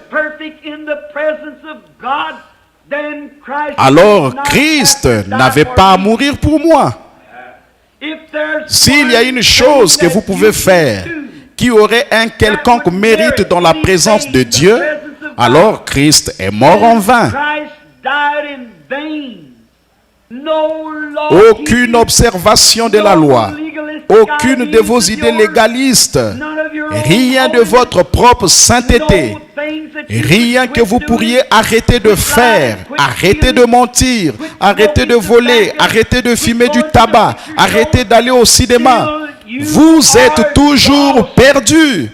alors Christ n'avait pas à mourir pour moi. S'il y a une chose que vous pouvez faire qui aurait un quelconque mérite dans la présence de Dieu, alors Christ est mort en vain. Aucune observation de la loi, aucune de vos idées légalistes, rien de votre propre sainteté, rien que vous pourriez arrêter de faire, arrêter de mentir, arrêter de voler, arrêter de fumer du tabac, arrêter d'aller au cinéma. Vous êtes toujours perdus.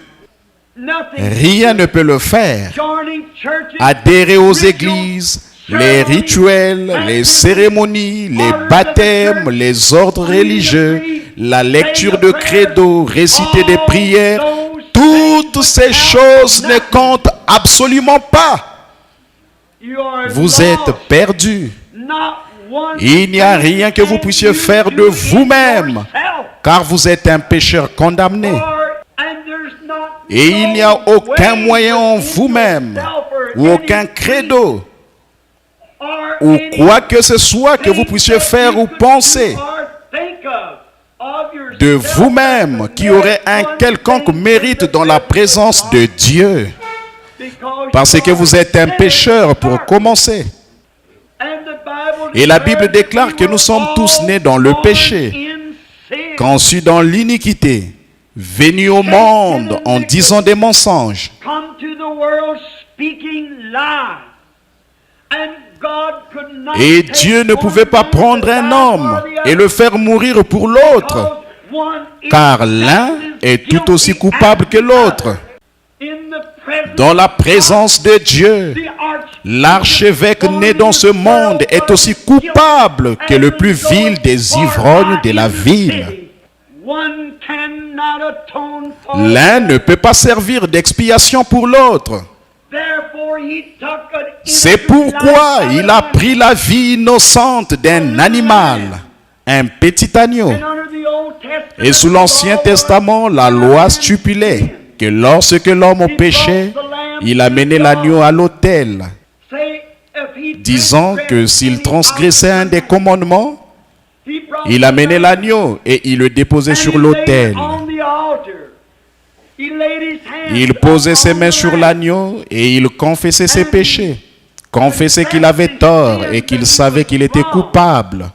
Rien ne peut le faire. Adhérer aux églises, les rituels, les cérémonies, les baptêmes, les ordres religieux, la lecture de credo, réciter des prières, toutes ces choses ne comptent absolument pas. Vous êtes perdus. Il n'y a rien que vous puissiez faire de vous-même, car vous êtes un pécheur condamné. Et il n'y a aucun moyen en vous-même, ou aucun credo, ou quoi que ce soit que vous puissiez faire ou penser de vous-même qui aurait un quelconque mérite dans la présence de Dieu. Parce que vous êtes un pécheur pour commencer. Et la Bible déclare que nous sommes tous nés dans le péché, conçus dans l'iniquité, venus au monde en disant des mensonges. Et Dieu ne pouvait pas prendre un homme et le faire mourir pour l'autre, car l'un est tout aussi coupable que l'autre. Dans la présence de Dieu, l'archevêque né dans ce monde est aussi coupable que le plus vil des ivrognes de la ville. L'un ne peut pas servir d'expiation pour l'autre. C'est pourquoi il a pris la vie innocente d'un animal, un petit agneau. Et sous l'Ancien Testament, la loi stipulait que lorsque l'homme péchait, il amenait l'agneau à l'autel, disant que s'il transgressait un des commandements, il amenait l'agneau et il le déposait sur l'autel. Il posait ses mains sur l'agneau et il confessait ses péchés, confessait qu'il avait tort et qu'il savait qu'il était coupable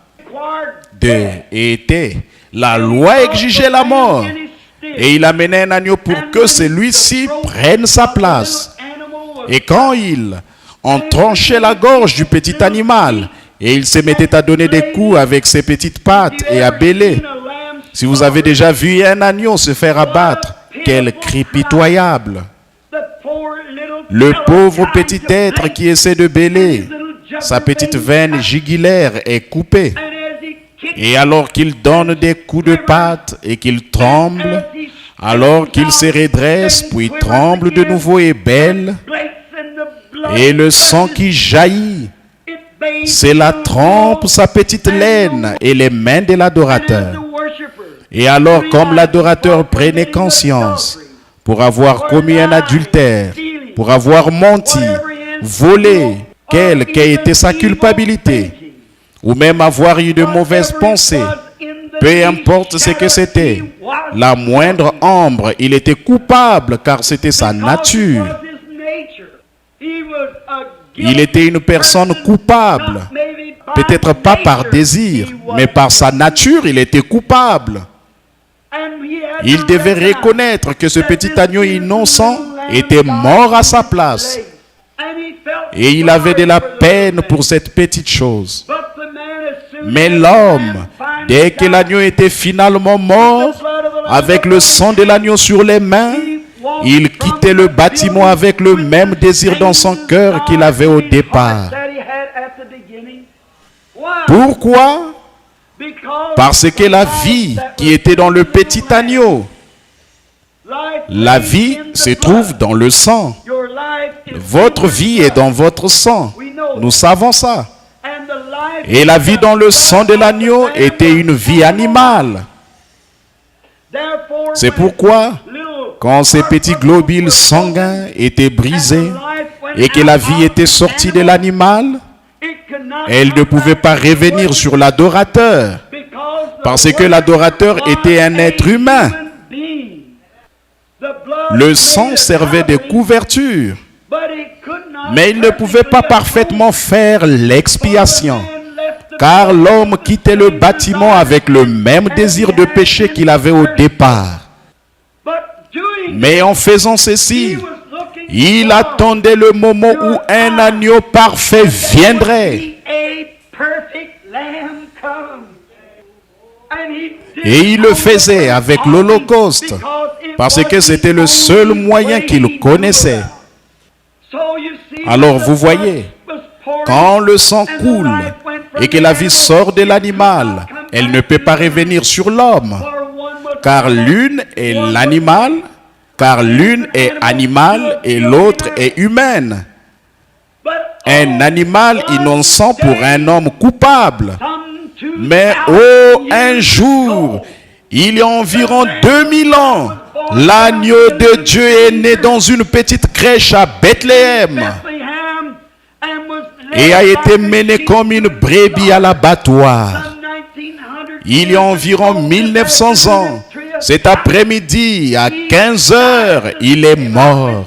la loi exigeait la mort. Et il amenait un agneau pour que celui-ci prenne sa place. Et quand on tranchait la gorge du petit animal, et il se mettait à donner des coups avec ses petites pattes et à bêler. Si vous avez déjà vu un agneau se faire abattre, quel cri pitoyable! Le pauvre petit être qui essaie de bêler, sa petite veine jugulaire est coupée. Et alors qu'il donne des coups de patte et qu'il tremble, alors qu'il se redresse, puis tremble de nouveau et bêle, et le sang qui jaillit, cela trempe sa petite laine et les mains de l'adorateur. Et alors, comme l'adorateur prenait conscience, pour avoir commis un adultère, pour avoir menti, volé, quelle qu'ait été sa culpabilité, ou même avoir eu de mauvaises pensées, peu importe ce que c'était, la moindre ombre, il était coupable car c'était sa nature. Il était une personne coupable, peut-être pas par désir, mais par sa nature, il était coupable. Il devait reconnaître que ce petit agneau innocent était mort à sa place. Et il avait de la peine pour cette petite chose. Mais l'homme, dès que l'agneau était finalement mort, avec le sang de l'agneau sur les mains, il quittait le bâtiment avec le même désir dans son cœur qu'il avait au départ. Pourquoi? Parce que la vie qui était dans le petit agneau, la vie se trouve dans le sang. Votre vie est dans votre sang. Nous savons ça. Et la vie dans le sang de l'agneau était une vie animale. C'est pourquoi, quand ces petits globules sanguins étaient brisés et que la vie était sortie de l'animal, elle ne pouvait pas revenir sur l'adorateur, parce que l'adorateur était un être humain. Le sang servait de couverture, mais il ne pouvait pas parfaitement faire l'expiation, car l'homme quittait le bâtiment avec le même désir de péché qu'il avait au départ. Mais en faisant ceci, il attendait le moment où un agneau parfait viendrait. Et il le faisait avec l'Holocauste, parce que c'était le seul moyen qu'il connaissait. Alors vous voyez, quand le sang coule et que la vie sort de l'animal, elle ne peut pas revenir sur l'homme, car l'une est l'animal, car l'une est animale et l'autre est humaine. Un animal innocent pour un homme coupable. Mais un jour, il y a environ 2000 ans, l'agneau de Dieu est né dans une petite crèche à Bethléem et a été mené comme une brebis à l'abattoir. Il y a environ 1900 ans, cet après-midi, à 15 heures, il est mort.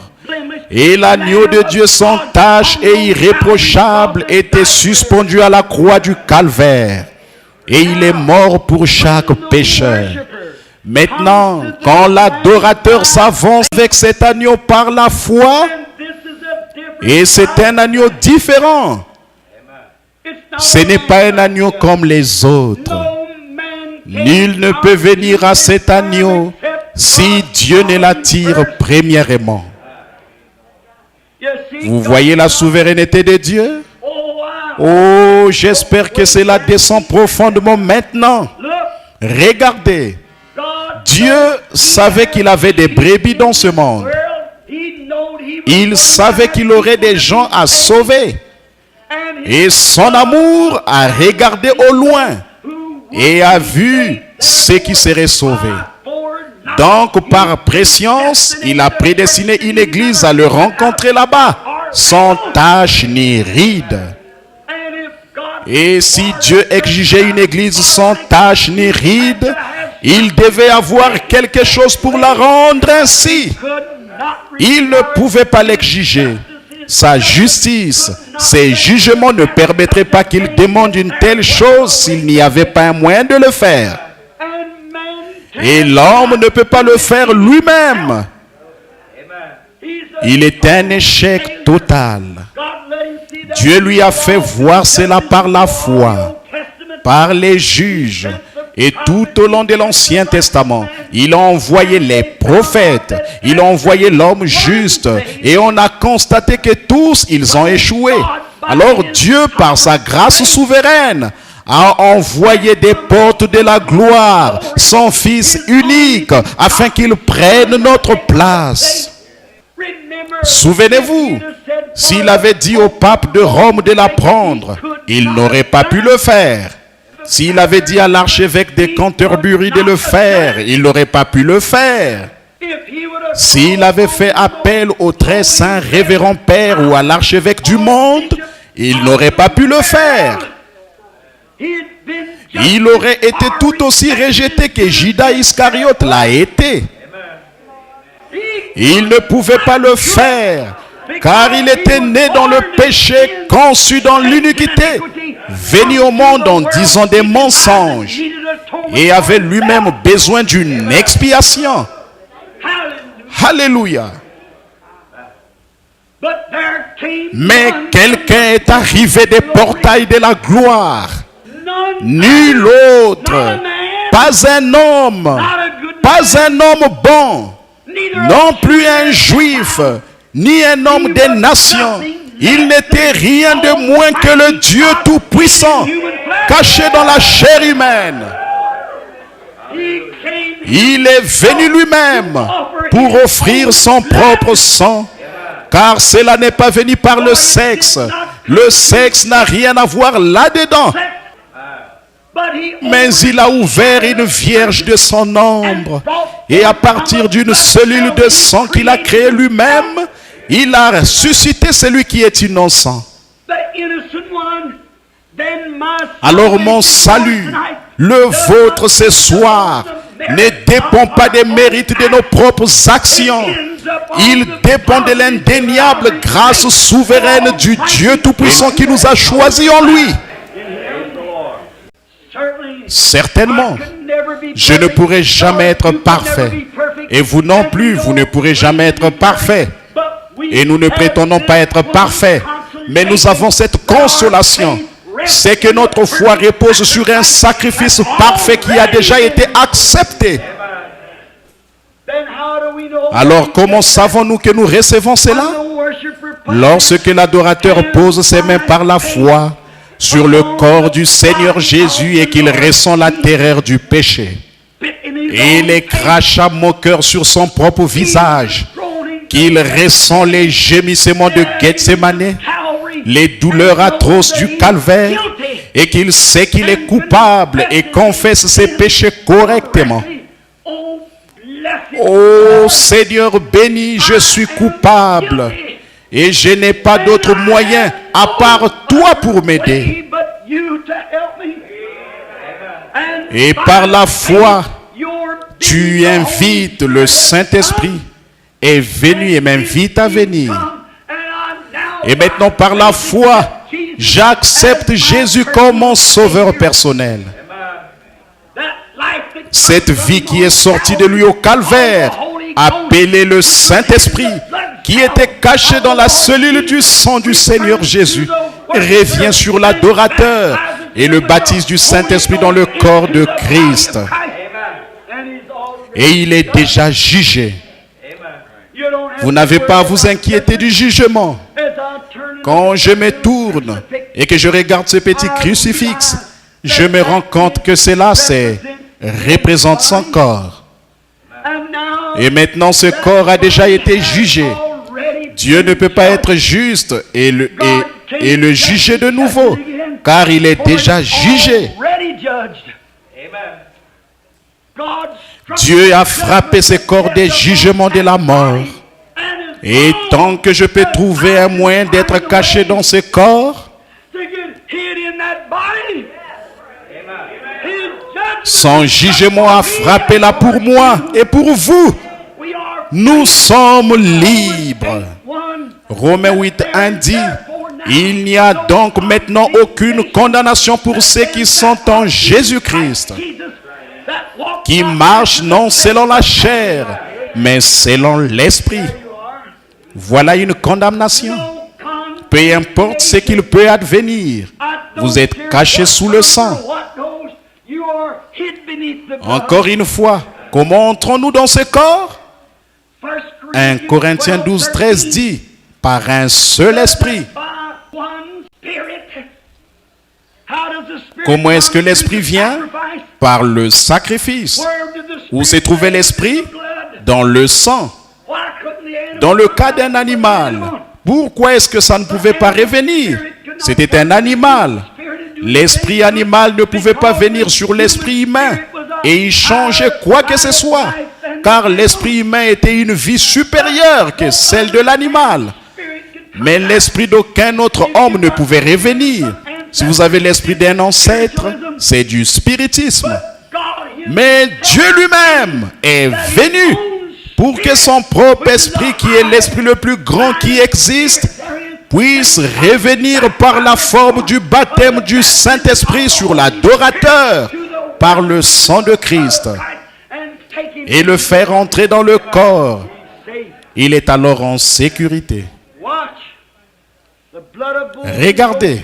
Et l'agneau de Dieu sans tache et irréprochable était suspendu à la croix du calvaire. Et il est mort pour chaque pécheur. Maintenant, quand l'adorateur s'avance avec cet agneau par la foi, et c'est un agneau différent. Ce n'est pas un agneau comme les autres. Nul ne peut venir à cet agneau si Dieu ne l'attire premièrement. Vous voyez la souveraineté de Dieu? Oh, j'espère que cela descend profondément maintenant. Regardez, Dieu savait qu'il avait des brebis dans ce monde. Il savait qu'il aurait des gens à sauver. Et son amour a regardé au loin et a vu ceux qui seraient sauvés. Donc, par prescience, il a prédestiné une église à le rencontrer là-bas, sans tache ni ride. Et si Dieu exigeait une église sans tache ni ride, il devait avoir quelque chose pour la rendre ainsi. Il ne pouvait pas l'exiger. Sa justice, ses jugements ne permettraient pas qu'il demande une telle chose s'il n'y avait pas un moyen de le faire. Et l'homme ne peut pas le faire lui-même. Il est un échec total. Dieu lui a fait voir cela par la foi, par les juges. Et tout au long de l'Ancien Testament, il a envoyé les prophètes, il a envoyé l'homme juste. Et on a constaté que tous, ils ont échoué. Alors Dieu, par sa grâce souveraine, a envoyé des portes de la gloire, son Fils unique, afin qu'il prenne notre place. Souvenez-vous, s'il avait dit au pape de Rome de la prendre, il n'aurait pas pu le faire. S'il avait dit à l'archevêque de Canterbury de le faire, il n'aurait pas pu le faire. S'il avait fait appel au très saint révérend père ou à l'archevêque du monde, il n'aurait pas pu le faire. Il aurait été tout aussi rejeté que Judas Iscariote l'a été. Il ne pouvait pas le faire, car il était né dans le péché, conçu dans l'iniquité, venu au monde en disant des mensonges, et avait lui-même besoin d'une expiation. Alléluia. Mais quelqu'un est arrivé des portails de la gloire. Nul autre, pas un homme bon, non plus un juif, ni un homme des nations. Il n'était rien de moins que le Dieu Tout-Puissant, caché dans la chair humaine. Il est venu lui-même pour offrir son propre sang, car cela n'est pas venu par le sexe. Le sexe n'a rien à voir là-dedans. Mais il a ouvert une vierge de son ombre, et à partir d'une cellule de sang qu'il a créée lui-même, il a ressuscité celui qui est innocent. Alors mon salut, le vôtre ce soir, ne dépend pas des mérites de nos propres actions. Il dépend de l'indéniable grâce souveraine du Dieu Tout-Puissant qui nous a choisis en lui. Certainement, je ne pourrai jamais être parfait. Et vous non plus, vous ne pourrez jamais être parfait. Et nous ne prétendons pas être parfaits. Mais nous avons cette consolation. C'est que notre foi repose sur un sacrifice parfait qui a déjà été accepté. Alors comment savons-nous que nous recevons cela? Lorsque l'adorateur pose ses mains par la foi sur le corps du Seigneur Jésus et qu'il ressent la terreur du péché. Et il cracha moqueur sur son propre visage, qu'il ressent les gémissements de Gethsémane, les douleurs atroces du calvaire, et qu'il sait qu'il est coupable et confesse ses péchés correctement. Oh Seigneur béni, je suis coupable. Et je n'ai pas d'autre moyen à part toi pour m'aider. Et par la foi, tu invites le Saint-Esprit est venu et m'invite à venir. Et maintenant par la foi, j'accepte Jésus comme mon sauveur personnel. Cette vie qui est sortie de lui au calvaire, appelée le Saint-Esprit, qui était caché dans la cellule du sang du Seigneur Jésus, revient sur l'adorateur et le baptise du Saint-Esprit dans le corps de Christ. Et il est déjà jugé. Vous n'avez pas à vous inquiéter du jugement. Quand je me tourne et que je regarde ce petit crucifix, je me rends compte que cela, représente son corps. Et maintenant, ce corps a déjà été jugé. Dieu ne peut pas être juste et le juger de nouveau, car il est déjà jugé. Dieu a frappé ce corps des jugements de la mort. Et tant que je peux trouver un moyen d'être caché dans ce corps, son jugement a frappé là pour moi et pour vous. Nous sommes libres. Romains 8:1 dit, il n'y a donc maintenant aucune condamnation pour ceux qui sont en Jésus-Christ, qui marchent non selon la chair, mais selon l'esprit. Voilà une condamnation. Peu importe ce qu'il peut advenir, vous êtes cachés sous le sang. Encore une fois, comment entrons-nous dans ce corps? 1 Corinthiens 12:13 dit, par un seul esprit. Comment est-ce que l'esprit vient? Par le sacrifice. Où s'est trouvé l'esprit? Dans le sang. Dans le cas d'un animal, pourquoi est-ce que ça ne pouvait pas revenir? C'était un animal. L'esprit animal ne pouvait pas venir sur l'esprit humain et y changer quoi que ce soit, car l'esprit humain était une vie supérieure que celle de l'animal. Mais l'esprit d'aucun autre homme ne pouvait revenir. Si vous avez l'esprit d'un ancêtre, c'est du spiritisme. Mais Dieu lui-même est venu pour que son propre esprit, qui est l'esprit le plus grand qui existe, puisse revenir par la forme du baptême du Saint-Esprit sur l'adorateur, par le sang de Christ, et le faire entrer dans le corps. Il est alors en sécurité. Regardez,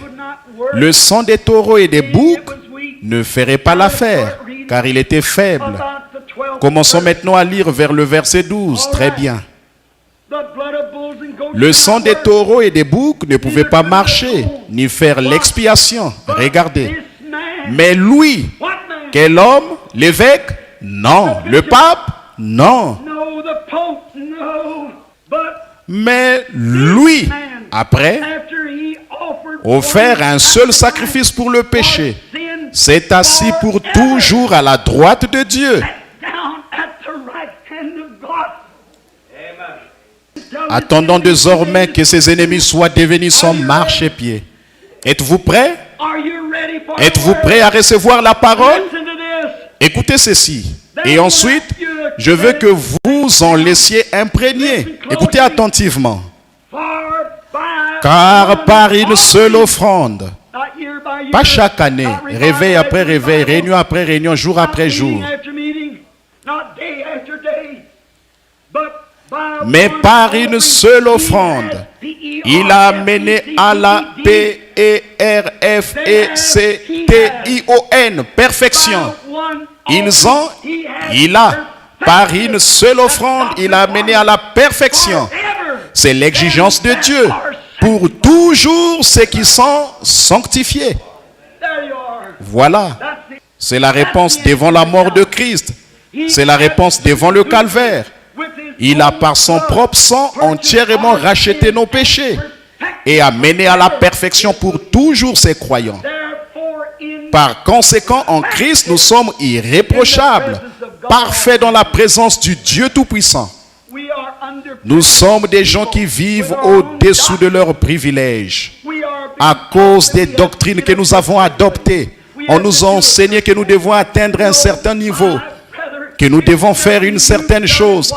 le sang des taureaux et des boucs ne ferait pas l'affaire, car il était faible. Commençons maintenant à lire vers le verset 12. Très bien. Le sang des taureaux et des boucs ne pouvait pas marcher, ni faire l'expiation. Regardez. Mais lui, quel homme? L'évêque? Non. Le pape? Non. Mais lui, après, offert un seul sacrifice pour le péché, s'est assis pour toujours à la droite de Dieu. Attendons désormais que ses ennemis soient devenus son marchepied. Êtes-vous prêts? Êtes-vous prêts à recevoir la parole? Écoutez ceci. Et ensuite, je veux que vous en laissiez imprégner. Écoutez attentivement. Car par une seule offrande, pas chaque année, réveil après réveil, réunion après réunion, jour après jour, mais par une seule offrande, il a amené à la PERFECTION, perfection. Par une seule offrande, il a amené à la perfection. C'est l'exigence de Dieu pour toujours ceux qui sont sanctifiés. Voilà. C'est la réponse devant la mort de Christ. C'est la réponse devant le calvaire. Il a par son propre sang entièrement racheté nos péchés et amené à la perfection pour toujours ses croyants. Par conséquent, en Christ, nous sommes irréprochables, parfaits dans la présence du Dieu Tout-Puissant. Nous sommes des gens qui vivent au-dessous de leurs privilèges. À cause des doctrines que nous avons adoptées, on nous a enseigné que nous devons atteindre un certain niveau, que nous devons faire une certaine chose.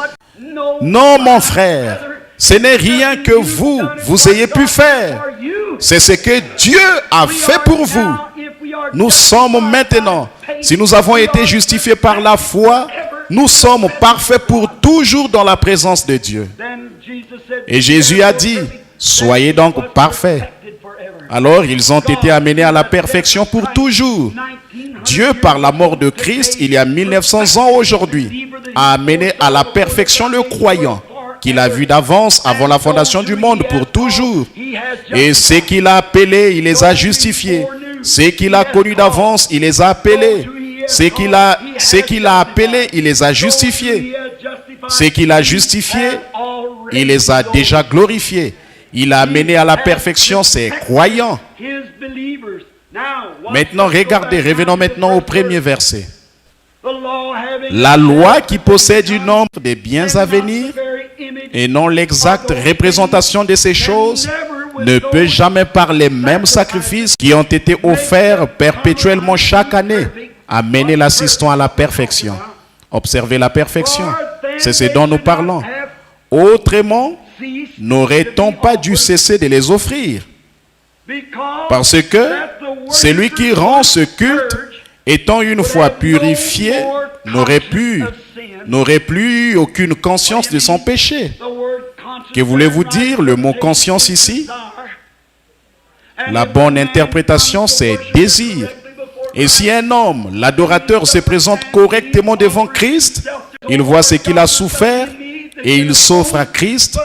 Non, mon frère, ce n'est rien que vous ayez pu faire. C'est ce que Dieu a fait pour vous. Nous sommes maintenant, si nous avons été justifiés par la foi, nous sommes parfaits pour toujours dans la présence de Dieu. Et Jésus a dit, soyez donc parfaits. Alors ils ont été amenés à la perfection pour toujours. Dieu, par la mort de Christ, il y a 1900 ans aujourd'hui, a amené à la perfection le croyant, qu'il a vu d'avance avant la fondation du monde pour toujours. Et ceux qu'il a appelés, il les a justifiés. Ceux qu'il a connus d'avance, il les a appelés. Ceux qu'il a appelés, il les a justifiés. Ceux qu'il a justifiés, Il les a déjà glorifiés. Il a amené à la perfection ses croyants. Maintenant, regardez, revenons maintenant au premier verset. La loi qui possède une nombre des biens à venir et non l'exacte représentation de ces choses ne peut jamais par les mêmes sacrifices qui ont été offerts perpétuellement chaque année amener l'assistant à la perfection. Observez la perfection. C'est ce dont nous parlons. Autrement, n'aurait-on pas dû cesser de les offrir? Parce que celui qui rend ce culte, étant une fois purifié, n'aurait plus aucune conscience de son péché. Que voulez-vous dire le mot conscience ici? La bonne interprétation, c'est désir. Et si un homme, l'adorateur, se présente correctement devant Christ, il voit ce qu'il a souffert et il s'offre à Christ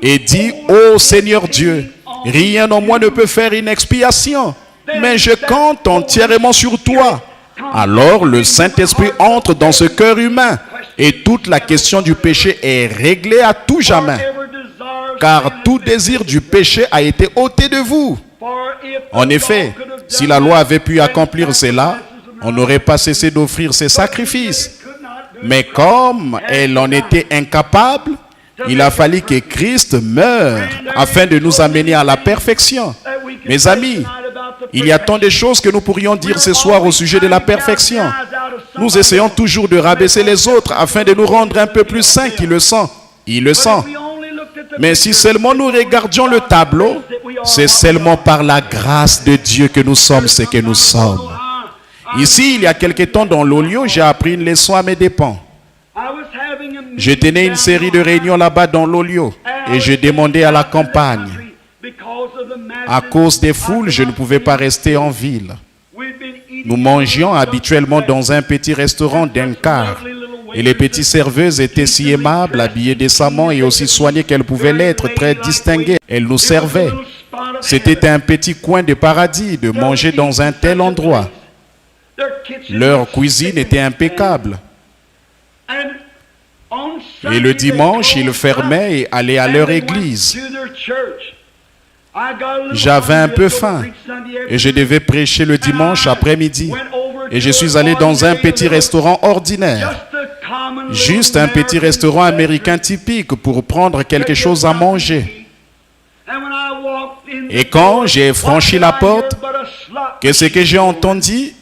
et dit: ô Seigneur Dieu, rien en moi ne peut faire une expiation, mais je compte entièrement sur toi. Alors le Saint-Esprit entre dans ce cœur humain et toute la question du péché est réglée à tout jamais. Car tout désir du péché a été ôté de vous. En effet, si la loi avait pu accomplir cela, on n'aurait pas cessé d'offrir ces sacrifices. Mais comme elle en était incapable, il a fallu que Christ meure afin de nous amener à la perfection. Mes amis, il y a tant de choses que nous pourrions dire ce soir au sujet de la perfection. Nous essayons toujours de rabaisser les autres afin de nous rendre un peu plus saints qu'ils le sont. Ils le sont. Mais si seulement nous regardions le tableau, c'est seulement par la grâce de Dieu que nous sommes ce que nous sommes. Ici, il y a quelque temps dans l'Olio, j'ai appris une leçon à mes dépens. Je tenais une série de réunions là-bas dans l'Olio et je demandais à la campagne. À cause des foules, je ne pouvais pas rester en ville. Nous mangions habituellement dans un petit restaurant d'un quart. Et les petites serveuses étaient si aimables, habillées décemment et aussi soignées qu'elles pouvaient l'être, très distinguées. Elles nous servaient. C'était un petit coin de paradis de manger dans un tel endroit. Leur cuisine était impeccable. Et le dimanche, ils fermaient et allaient à leur église. J'avais un peu faim et je devais prêcher le dimanche après-midi. Et je suis allé dans un petit restaurant ordinaire. Juste un petit restaurant américain typique pour prendre quelque chose à manger. Et quand j'ai franchi la porte, qu'est-ce que j'ai entendu?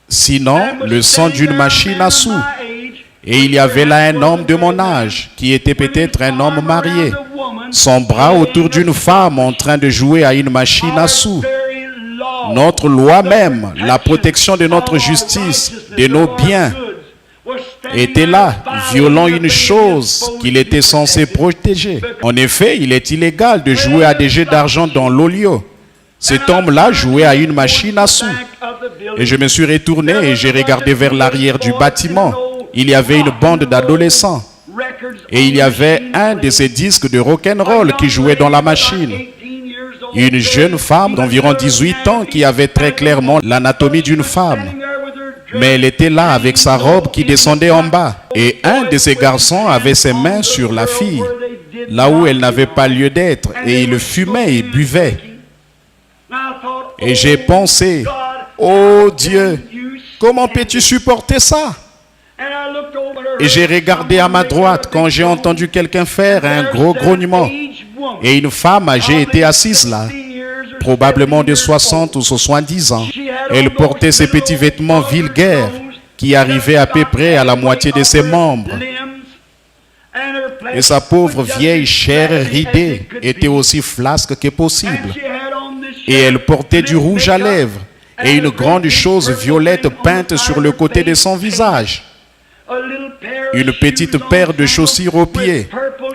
Sinon, le son d'une machine à sous. Et il y avait là un homme de mon âge, qui était peut-être un homme marié, son bras autour d'une femme en train de jouer à une machine à sous. Notre loi même, la protection de notre justice, de nos biens, était là, violant une chose qu'il était censé protéger. En effet, il est illégal de jouer à des jeux d'argent dans l'Olio. Cet homme-là jouait à une machine à sous. Et je me suis retourné et j'ai regardé vers l'arrière du bâtiment. Il y avait une bande d'adolescents. Et il y avait un de ces disques de rock'n'roll qui jouait dans la machine. Une jeune femme d'environ 18 ans qui avait très clairement l'anatomie d'une femme. Mais elle était là avec sa robe qui descendait en bas. Et un de ces garçons avait ses mains sur la fille, là où elle n'avait pas lieu d'être. Et il fumait et buvait. Et j'ai pensé, oh Dieu, comment peux-tu supporter ça? Et j'ai regardé à ma droite quand j'ai entendu quelqu'un faire un gros grognement. Et une femme âgée était assise là, probablement de 60 ou 70 ans. Elle portait ses petits vêtements vulgaires qui arrivaient à peu près à la moitié de ses membres. Et sa pauvre vieille chair ridée était aussi flasque que possible. Et elle portait du rouge à lèvres et une grande chose violette peinte sur le côté de son visage. Une petite paire de chaussures aux pieds,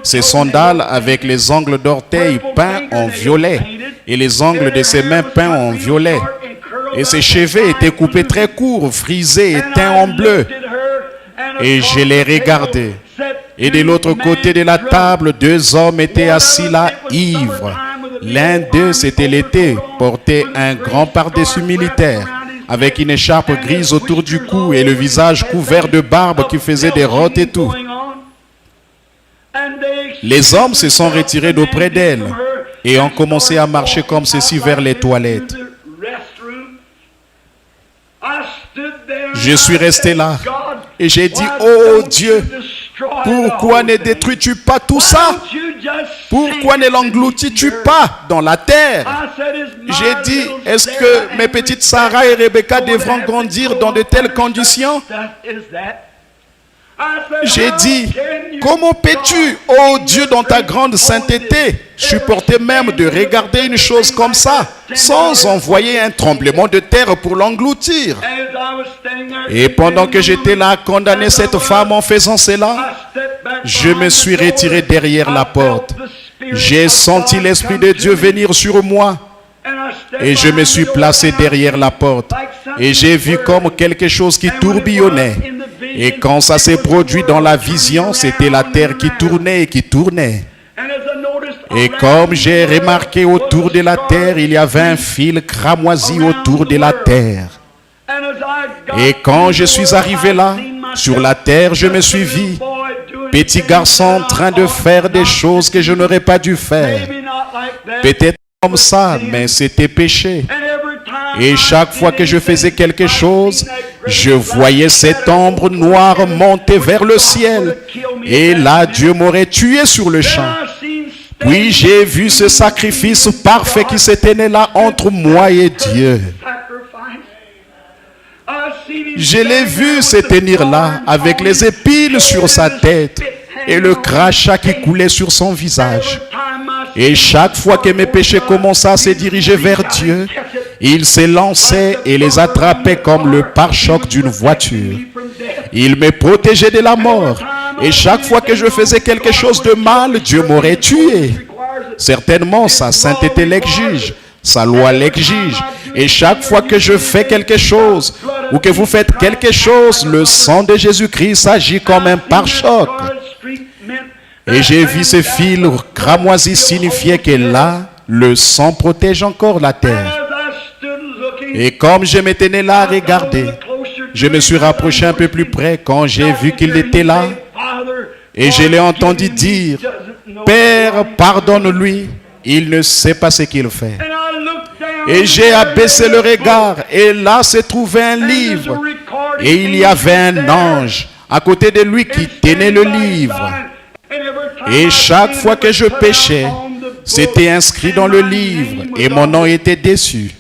ses sandales avec les ongles d'orteil peints en violet et les ongles de ses mains peints en violet. Et ses cheveux étaient coupés très courts, frisés et teints en bleu. Et je les regardais. Et de l'autre côté de la table, deux hommes étaient assis là, ivres. L'un d'eux, c'était l'été, portait un grand pardessus militaire, avec une écharpe grise autour du cou et le visage couvert de barbe qui faisait des rottes et tout. Les hommes se sont retirés d'auprès d'elle et ont commencé à marcher comme ceci vers les toilettes. Je suis resté là et j'ai dit, oh Dieu, pourquoi ne détruis-tu pas tout ça? Pourquoi ne l'engloutis-tu pas dans la terre? J'ai dit, est-ce que mes petites Sarah et Rebecca devront grandir dans de telles conditions? J'ai dit, comment peux-tu, ô Dieu, dans ta grande sainteté, supporter même de regarder une chose comme ça, sans envoyer un tremblement de terre pour l'engloutir? Et pendant que j'étais là à condamner cette femme en faisant cela, je me suis retiré derrière la porte. J'ai senti l'Esprit de Dieu venir sur moi. Et je me suis placé derrière la porte. Et j'ai vu comme quelque chose qui tourbillonnait. Et quand ça s'est produit dans la vision, c'était la terre qui tournait et qui tournait. Et comme j'ai remarqué autour de la terre, il y avait un fil cramoisi autour de la terre. Et quand je suis arrivé là, sur la terre, je me suis vu, petit garçon en train de faire des choses que je n'aurais pas dû faire. Peut-être comme ça, mais c'était péché. Et chaque fois que je faisais quelque chose, je voyais cette ombre noire monter vers le ciel. Et là, Dieu m'aurait tué sur le champ. Puis j'ai vu ce sacrifice parfait qui se tenait là entre moi et Dieu. Je l'ai vu se tenir là avec les épines sur sa tête et le crachat qui coulait sur son visage. Et chaque fois que mes péchés commençaient à se diriger vers Dieu, il s'élançait et les attrapait comme le pare-choc d'une voiture. Il me protégeait de la mort. Et chaque fois que je faisais quelque chose de mal, Dieu m'aurait tué. Certainement, sa sainteté l'exige. Sa loi l'exige. Et chaque fois que je fais quelque chose, ou que vous faites quelque chose, le sang de Jésus-Christ agit comme un pare-choc. Et j'ai vu ce fil cramoisi signifier que là, le sang protège encore la terre. Et comme je me tenais là à regarder, je me suis rapproché un peu plus près quand j'ai vu qu'il était là. Et je l'ai entendu dire, « Père, pardonne-lui, il ne sait pas ce qu'il fait. » Et j'ai abaissé le regard, et là se trouvait un livre. Et il y avait un ange à côté de lui qui tenait le livre. Et chaque fois que je péchais, c'était inscrit dans le livre, et mon nom était dessus.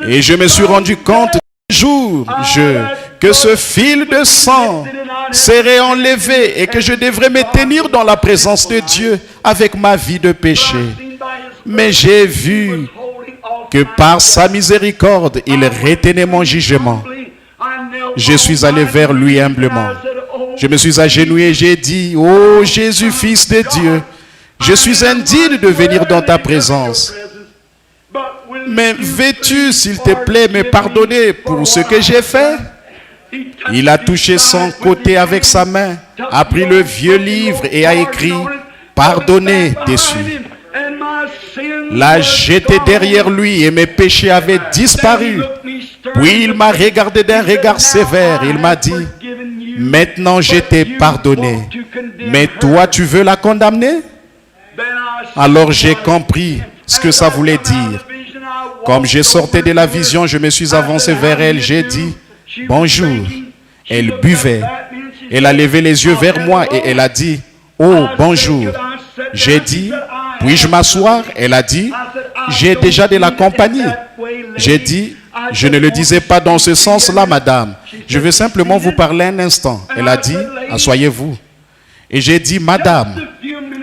Et je me suis rendu compte un jour que ce fil de sang serait enlevé et que je devrais me tenir dans la présence de Dieu avec ma vie de péché. Mais j'ai vu que par sa miséricorde, il retenait mon jugement. Je suis allé vers lui humblement. Je me suis agenouillé et j'ai dit, « Oh Jésus, Fils de Dieu, je suis indigne de venir dans ta présence. Mais veux-tu, s'il te plaît, me pardonner pour ce que j'ai fait? » Il a touché son côté avec sa main, a pris le vieux livre et a écrit « Pardonnez » dessus. L'a jeté derrière lui et mes péchés avaient disparu. Puis il m'a regardé d'un regard sévère. Il m'a dit, « Maintenant je t'ai pardonné, mais toi tu veux la condamner? » Alors j'ai compris ce que ça voulait dire. Comme je sortais de la vision, je me suis avancé vers elle. J'ai dit, « Bonjour ». Elle buvait. Elle a levé les yeux vers moi et elle a dit, « Oh, bonjour ». J'ai dit, « Puis-je m'asseoir ?» Elle a dit, « J'ai déjà de la compagnie ». J'ai dit, « Je ne le disais pas dans ce sens-là, madame. Je veux simplement vous parler un instant. » Elle a dit, « Asseyez-vous ». Et j'ai dit, « Madame,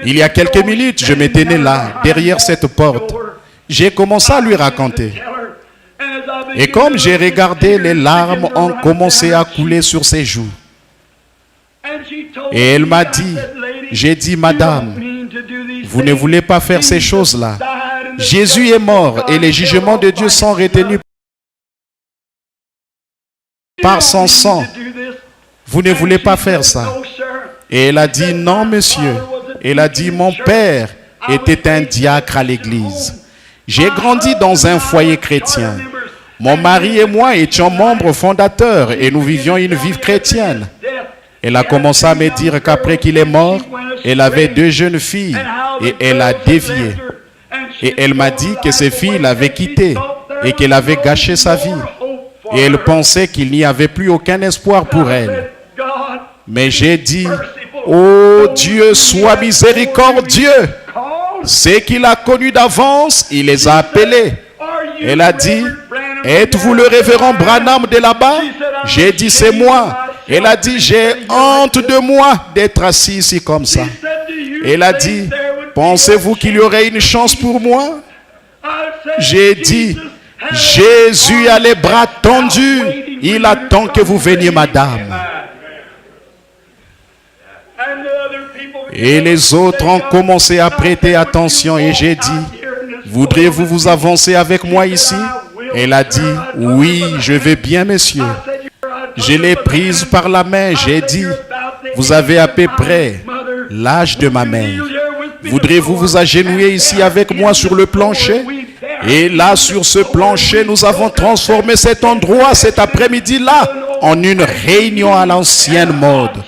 il y a quelques minutes, je me tenais là, derrière cette porte. J'ai commencé à lui raconter. Et comme j'ai regardé, les larmes ont commencé à couler sur ses joues. Et elle m'a dit, j'ai dit, « Madame, vous ne voulez pas faire ces choses-là. Jésus est mort et les jugements de Dieu sont retenus par son sang. Vous ne voulez pas faire ça. » Et elle a dit, « Non, monsieur. » Elle a dit, « Mon père était un diacre à l'église. J'ai grandi dans un foyer chrétien. Mon mari et moi étions membres fondateurs et nous vivions une vie chrétienne. » Elle a commencé à me dire qu'après qu'il est mort, elle avait 2 jeunes filles et elle a dévié. Et elle m'a dit que ces filles l'avaient quittée et qu'elle avait gâché sa vie. Et elle pensait qu'il n'y avait plus aucun espoir pour elle. Mais j'ai dit, oh Dieu, sois miséricordieux. Ceux qu'il a connus d'avance, il les a appelés. Elle a dit, êtes-vous le révérend Branham de là-bas? J'ai dit, c'est moi. Elle a dit, j'ai honte de moi d'être assis ici comme ça. Elle a dit, pensez-vous qu'il y aurait une chance pour moi? J'ai dit, Jésus a les bras tendus. Il attend que vous veniez, madame. Et les autres ont commencé à prêter attention et j'ai dit, voudriez-vous vous avancer avec moi ici? Elle a dit, oui, je vais bien, monsieur. Je l'ai prise par la main. J'ai dit, vous avez à peu près l'âge de ma mère. Voudriez-vous vous agenouiller ici avec moi sur le plancher? Et là, sur ce plancher, nous avons transformé cet endroit, cet après-midi-là, en une réunion à l'ancienne mode.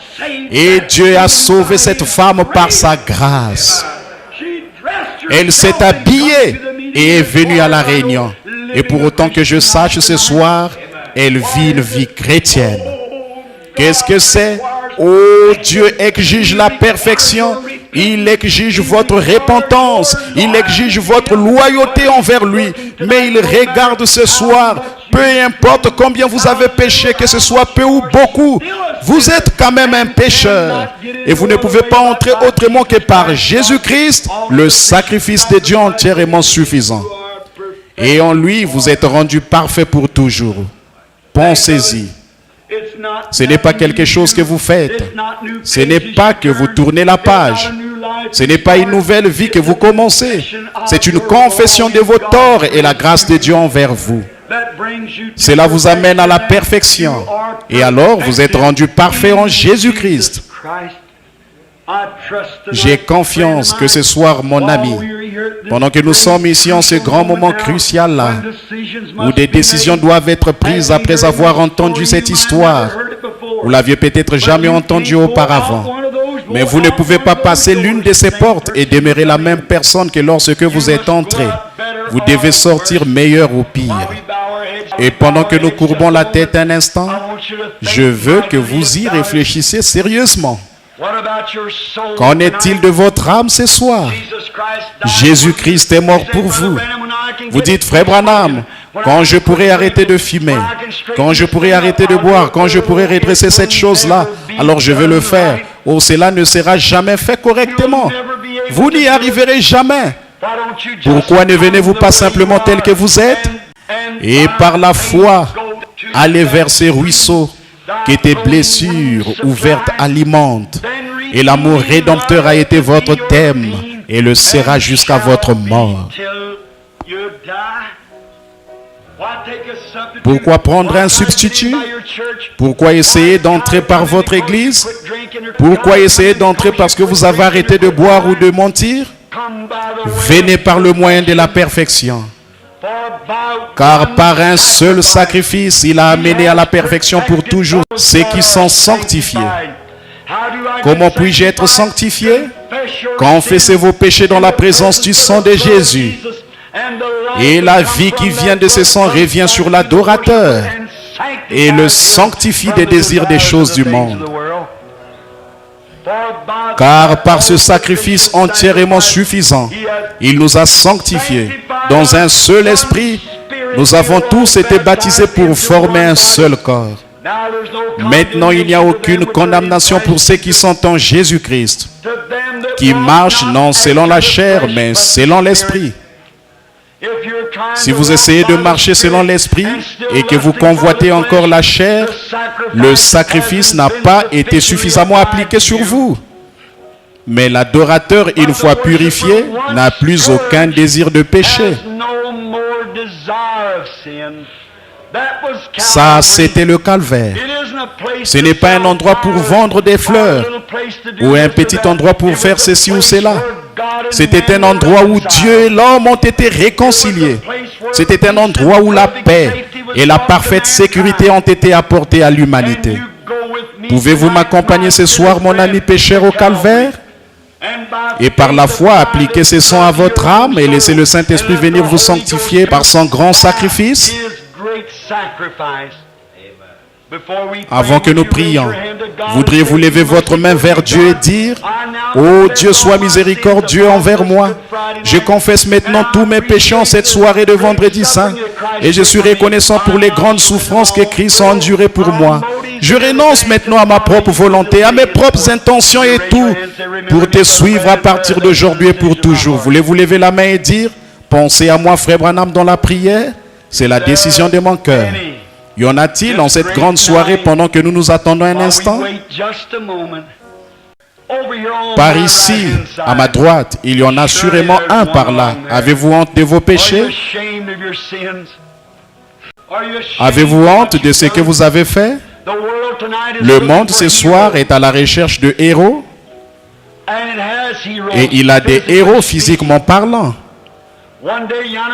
Et Dieu a sauvé cette femme par sa grâce. Elle s'est habillée et est venue à la réunion. Et pour autant que je sache ce soir, elle vit une vie chrétienne. Qu'est-ce que c'est? Oh, Dieu exige la perfection. Il exige votre repentance. Il exige votre loyauté envers lui. Mais il regarde ce soir. Peu importe combien vous avez péché, que ce soit peu ou beaucoup, vous êtes quand même un pécheur. Et vous ne pouvez pas entrer autrement que par Jésus-Christ, le sacrifice de Dieu entièrement suffisant. Et en lui, vous êtes rendu parfait pour toujours. Pensez-y. Ce n'est pas quelque chose que vous faites. Ce n'est pas que vous tournez la page. Ce n'est pas une nouvelle vie que vous commencez. C'est une confession de vos torts et la grâce de Dieu envers vous. Cela vous amène à la perfection. Et alors, vous êtes rendu parfait en Jésus-Christ. J'ai confiance que ce soir, mon ami, pendant que nous sommes ici en ce grand moment crucial-là, où des décisions doivent être prises après avoir entendu cette histoire, vous l'aviez peut-être jamais entendue auparavant, mais vous ne pouvez pas passer l'une de ces portes et demeurer la même personne que lorsque vous êtes entré. Vous devez sortir meilleur ou pire. Et pendant que nous courbons la tête un instant, je veux que vous y réfléchissiez sérieusement. Qu'en est-il de votre âme ce soir? Jésus-Christ est mort pour vous. Vous dites, frère Branham, quand je pourrai arrêter de fumer, quand je pourrai arrêter de boire, quand je pourrai redresser cette chose-là, alors je vais le faire. Oh, cela ne sera jamais fait correctement. Vous n'y arriverez jamais. Pourquoi ne venez-vous pas simplement tel que vous êtes et par la foi aller vers ces ruisseaux que tes blessures ouvertes alimentent, et l'amour rédempteur a été votre thème et le sera jusqu'à votre mort. Pourquoi prendre un substitut? Pourquoi essayer d'entrer par votre église? Pourquoi essayer d'entrer parce que vous avez arrêté de boire ou de mentir? Venez par le moyen de la perfection. Car par un seul sacrifice, il a amené à la perfection pour toujours ceux qui sont sanctifiés. Comment puis-je être sanctifié? Confessez vos péchés dans la présence du sang de Jésus. Et la vie qui vient de ce sang revient sur l'adorateur et le sanctifie des désirs des choses du monde. Car par ce sacrifice entièrement suffisant, il nous a sanctifiés. Dans un seul esprit, nous avons tous été baptisés pour former un seul corps. Maintenant, il n'y a aucune condamnation pour ceux qui sont en Jésus-Christ, qui marchent non selon la chair, mais selon l'esprit. Si vous essayez de marcher selon l'esprit et que vous convoitez encore la chair, le sacrifice n'a pas été suffisamment appliqué sur vous. Mais l'adorateur, une fois purifié, n'a plus aucun désir de péché. Ça, c'était le calvaire. Ce n'est pas un endroit pour vendre des fleurs ou un petit endroit pour faire ceci ou cela. C'était un endroit où Dieu et l'homme ont été réconciliés. C'était un endroit où la paix et la parfaite sécurité ont été apportées à l'humanité. Pouvez-vous m'accompagner ce soir, mon ami pécheur, au calvaire? et par la foi appliquez ce sang à votre âme et laissez le Saint-Esprit venir vous sanctifier par son grand sacrifice. Avant que nous prions, voudriez-vous lever votre main vers Dieu et dire: ô Dieu, sois miséricordieux envers moi. Je confesse maintenant tous mes péchés en cette soirée de vendredi saint et je suis reconnaissant pour les grandes souffrances que Christ a endurées pour moi. Je renonce maintenant à ma propre volonté, à mes propres intentions et tout, pour te suivre à partir d'aujourd'hui et pour toujours. Voulez-vous lever la main et dire: pensez à moi, frère Branham, dans la prière? C'est la décision de mon cœur. Y en a-t-il en cette grande soirée pendant que nous nous attendons un instant? Par ici, à ma droite, il y en a sûrement un par là. Avez-vous honte de vos péchés? Avez-vous honte de ce que vous avez fait? Le monde ce soir est à la recherche de héros. Et il a des héros physiquement parlant.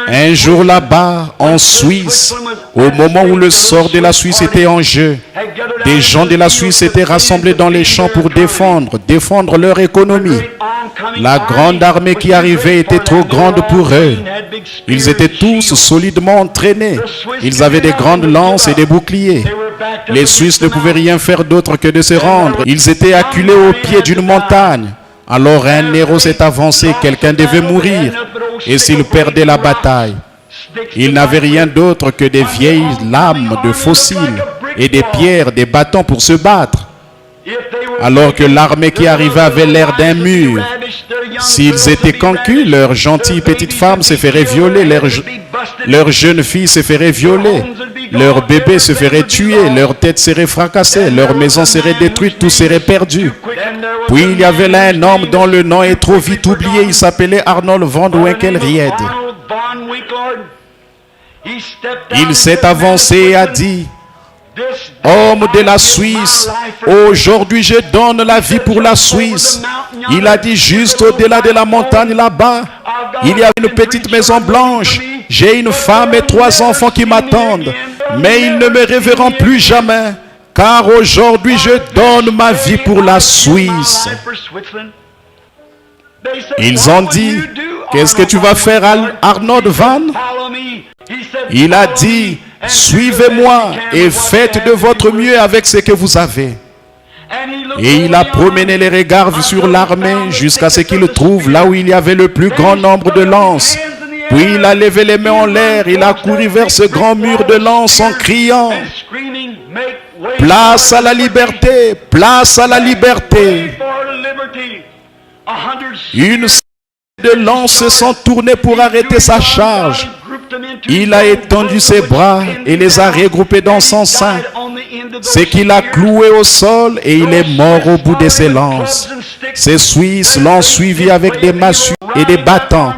Un jour là-bas, en Suisse, au moment où le sort de la Suisse était en jeu, des gens de la Suisse étaient rassemblés dans les champs pour défendre leur économie. La grande armée qui arrivait était trop grande pour eux. Ils étaient tous solidement entraînés. Ils avaient des grandes lances et des boucliers. Les Suisses ne pouvaient rien faire d'autre que de se rendre. Ils étaient acculés au pied d'une montagne. Alors un héros s'est avancé, quelqu'un devait mourir. Et s'il perdait la bataille, il n'avait rien d'autre que des vieilles lames de fossiles et des pierres, des bâtons pour se battre. Alors que l'armée qui arrivait avait l'air d'un mur. S'ils étaient conquis, leurs gentilles petites femmes se feraient violer, leurs jeunes filles se feraient violer, leurs bébés se feraient tuer, leurs têtes seraient fracassées, leurs maisons seraient détruites, tout serait perdu. Puis il y avait là un homme dont le nom est trop vite oublié, il s'appelait Arnold von Winkelried. Il s'est avancé et a dit: homme de la Suisse, aujourd'hui je donne la vie pour la Suisse. Il a dit: juste au-delà de la montagne là-bas, il y a une petite maison blanche. J'ai une femme et 3 enfants qui m'attendent, mais ils ne me reverront plus jamais, car aujourd'hui je donne ma vie pour la Suisse. Ils ont dit: qu'est-ce que tu vas faire, Arnold Van? Il a dit: suivez-moi et faites de votre mieux avec ce que vous avez. Et il a promené les regards sur l'armée jusqu'à ce qu'il trouve là où il y avait le plus grand nombre de lances. Puis il a levé les mains en l'air, il a couru vers ce grand mur de lances en criant: place à la liberté, place à la liberté. Une série de lances se sont tournées pour arrêter sa charge. Il a étendu ses bras et les a regroupés dans son sein. C'est qu'il a cloué au sol et il est mort au bout de ses lances. Ces Suisses l'ont suivi avec des massues et des bâtons.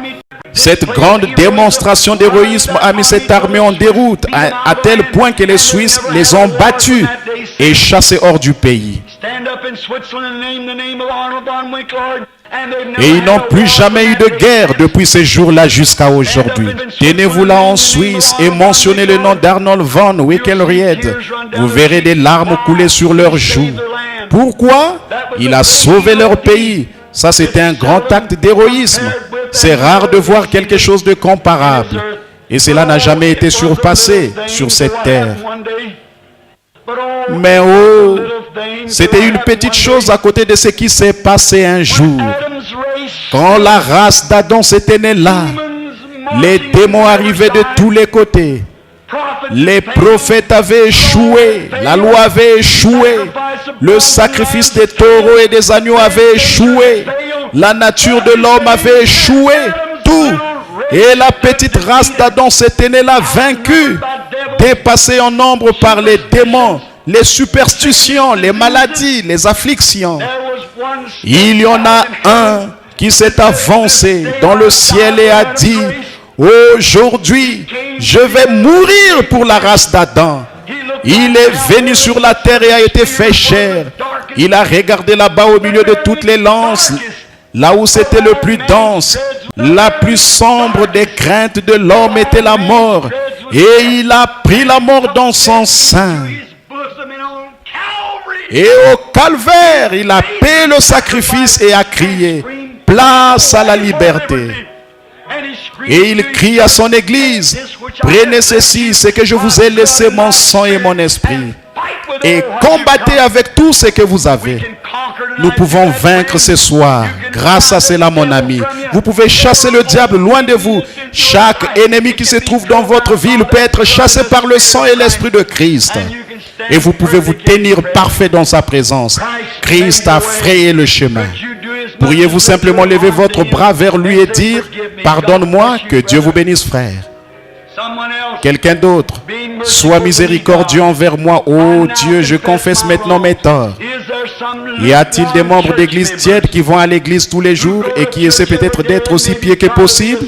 Cette grande démonstration d'héroïsme a mis cette armée en déroute à tel point que les Suisses les ont battus et chassés hors du pays. Et ils n'ont plus jamais eu de guerre depuis ce jour-là jusqu'à aujourd'hui. Tenez-vous là en Suisse et mentionnez le nom d'Arnold von Winkelried. Vous verrez des larmes couler sur leurs joues. Pourquoi? Il a sauvé leur pays. Ça, c'était un grand acte d'héroïsme. C'est rare de voir quelque chose de comparable. Et cela n'a jamais été surpassé sur cette terre. Mais oh, c'était une petite chose à côté de ce qui s'est passé un jour. Quand la race d'Adam s'était née là, les démons arrivaient de tous les côtés. Les prophètes avaient échoué, la loi avait échoué, le sacrifice des taureaux et des agneaux avait échoué, la nature de l'homme avait échoué, tout. Et la petite race d'Adam s'était née là vaincue, dépassée en nombre par les démons, les superstitions, les maladies, les afflictions. Il y en a un qui s'est avancé dans le ciel et a dit: aujourd'hui, je vais mourir pour la race d'Adam. Il est venu sur la terre et a été fait chair. Il a regardé là-bas au milieu de toutes les lances, là où c'était le plus dense, la plus sombre des craintes de l'homme était la mort. Et il a pris la mort dans son sein. Et au calvaire, il a payé le sacrifice et a crié: place à la liberté. Et il crie à son Église, prenez ceci, c'est que je vous ai laissé mon sang et mon esprit. Et combattez avec tout ce que vous avez. Nous pouvons vaincre ce soir grâce à cela, mon ami. Vous pouvez chasser le diable loin de vous. Chaque ennemi qui se trouve dans votre ville peut être chassé par le sang et l'esprit de Christ. Et vous pouvez vous tenir parfait dans sa présence. Christ a frayé le chemin. Pourriez-vous simplement lever votre bras vers lui et dire, pardonne-moi, que Dieu vous bénisse, frère. Quelqu'un d'autre, sois miséricordieux envers moi. Oh Dieu, je confesse maintenant mes torts. Y a-t-il des membres d'église tiède qui vont à l'église tous les jours et qui essaient peut-être d'être aussi pieux que possible?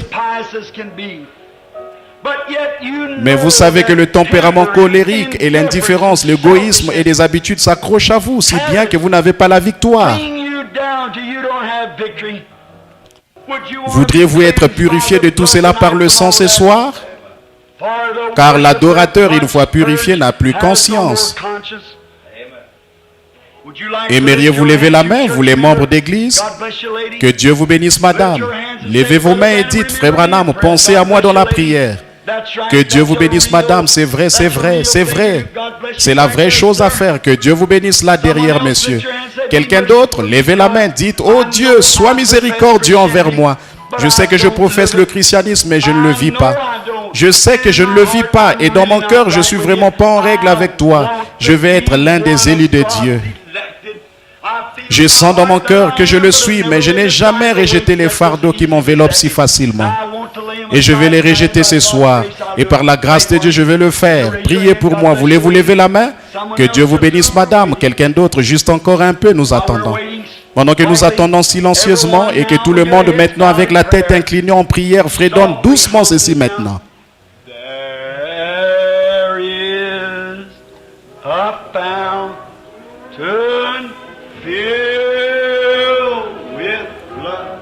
Mais vous savez que le tempérament colérique et l'indifférence, l'égoïsme et les habitudes s'accrochent à vous, si bien que vous n'avez pas la victoire. Voudriez-vous être purifié de tout cela par le sang ce soir? Car l'adorateur, une fois purifié, n'a plus conscience. Aimeriez-vous lever la main, vous les membres d'église? Que Dieu vous bénisse, madame. Levez vos mains et dites, frère Branham, pensez à moi dans la prière. Que Dieu vous bénisse, madame. C'est vrai, c'est vrai, c'est vrai. C'est la vraie chose à faire. Que Dieu vous bénisse là derrière, messieurs. Quelqu'un d'autre, levez la main, dites, oh Dieu, sois miséricordieux envers moi. Je sais que je professe le christianisme, mais je ne le vis pas. Je sais que je ne le vis pas et dans mon cœur, je ne suis vraiment pas en règle avec toi. Je vais être l'un des élus de Dieu. Je sens dans mon cœur que je le suis, mais je n'ai jamais rejeté les fardeaux qui m'enveloppent si facilement. Et je vais les rejeter ce soir. Et par la grâce de Dieu, je vais le faire. Priez pour moi. Voulez-vous lever la main? Que Dieu vous bénisse, madame. Quelqu'un d'autre, juste encore un peu, nous attendons. Pendant que nous attendons silencieusement et que tout le monde maintenant avec la tête inclinée en prière fredonne doucement ceci maintenant.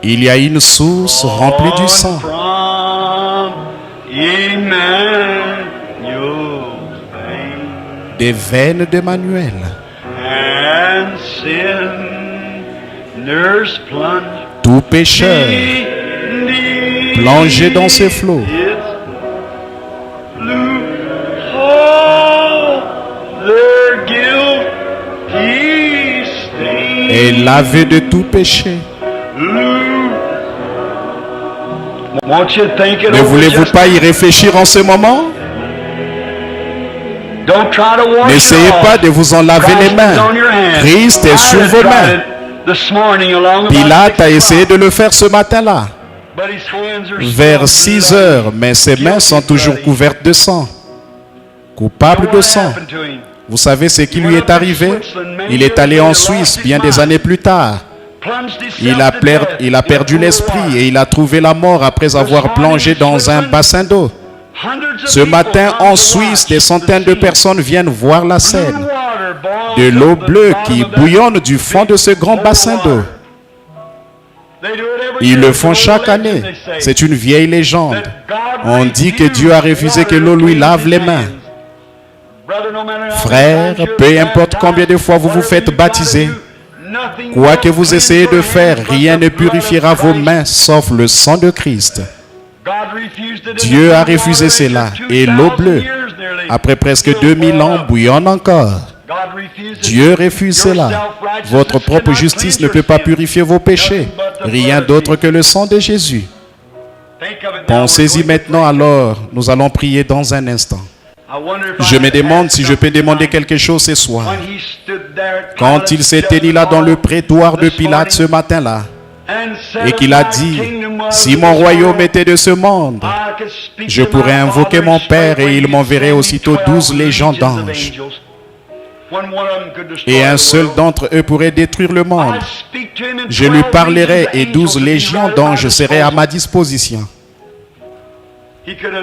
Il y a une source remplie du sang. Des veines d'Emmanuel. Tout pécheur plongé dans ces flots est lavé de tout péché. Ne voulez-vous pas y réfléchir en ce moment? N'essayez pas de vous en laver les mains. Christ est sur vos mains. Pilate a essayé de le faire ce matin-là, vers 6 heures, mais ses mains sont toujours couvertes de sang, coupables de sang. Vous savez ce qui lui est arrivé? Il est allé en Suisse bien des années plus tard. Il a perdu l'esprit et il a trouvé la mort après avoir plongé dans un bassin d'eau. Ce matin, en Suisse, des centaines de personnes viennent voir la scène. De l'eau bleue qui bouillonne du fond de ce grand bassin d'eau. Ils le font chaque année. C'est une vieille légende. On dit que Dieu a refusé que l'eau lui lave les mains. Frère, peu importe combien de fois vous vous faites baptiser, quoi que vous essayez de faire, rien ne purifiera vos mains sauf le sang de Christ. Dieu a refusé cela. Et l'eau bleue, après presque 2000 ans, bouillonne encore. Dieu refuse cela. Votre propre justice ne peut pas purifier vos péchés. Rien d'autre que le sang de Jésus. Pensez-y maintenant alors. Nous allons prier dans un instant. Je me demande si je peux demander quelque chose ce soir. Quand il s'est tenu là dans le prétoire de Pilate ce matin-là, et qu'il a dit, si mon royaume était de ce monde, je pourrais invoquer mon Père et il m'enverrait aussitôt 12 légions d'anges. Et un seul d'entre eux pourrait détruire le monde. Je lui parlerai et 12 légions d'anges seraient à ma disposition.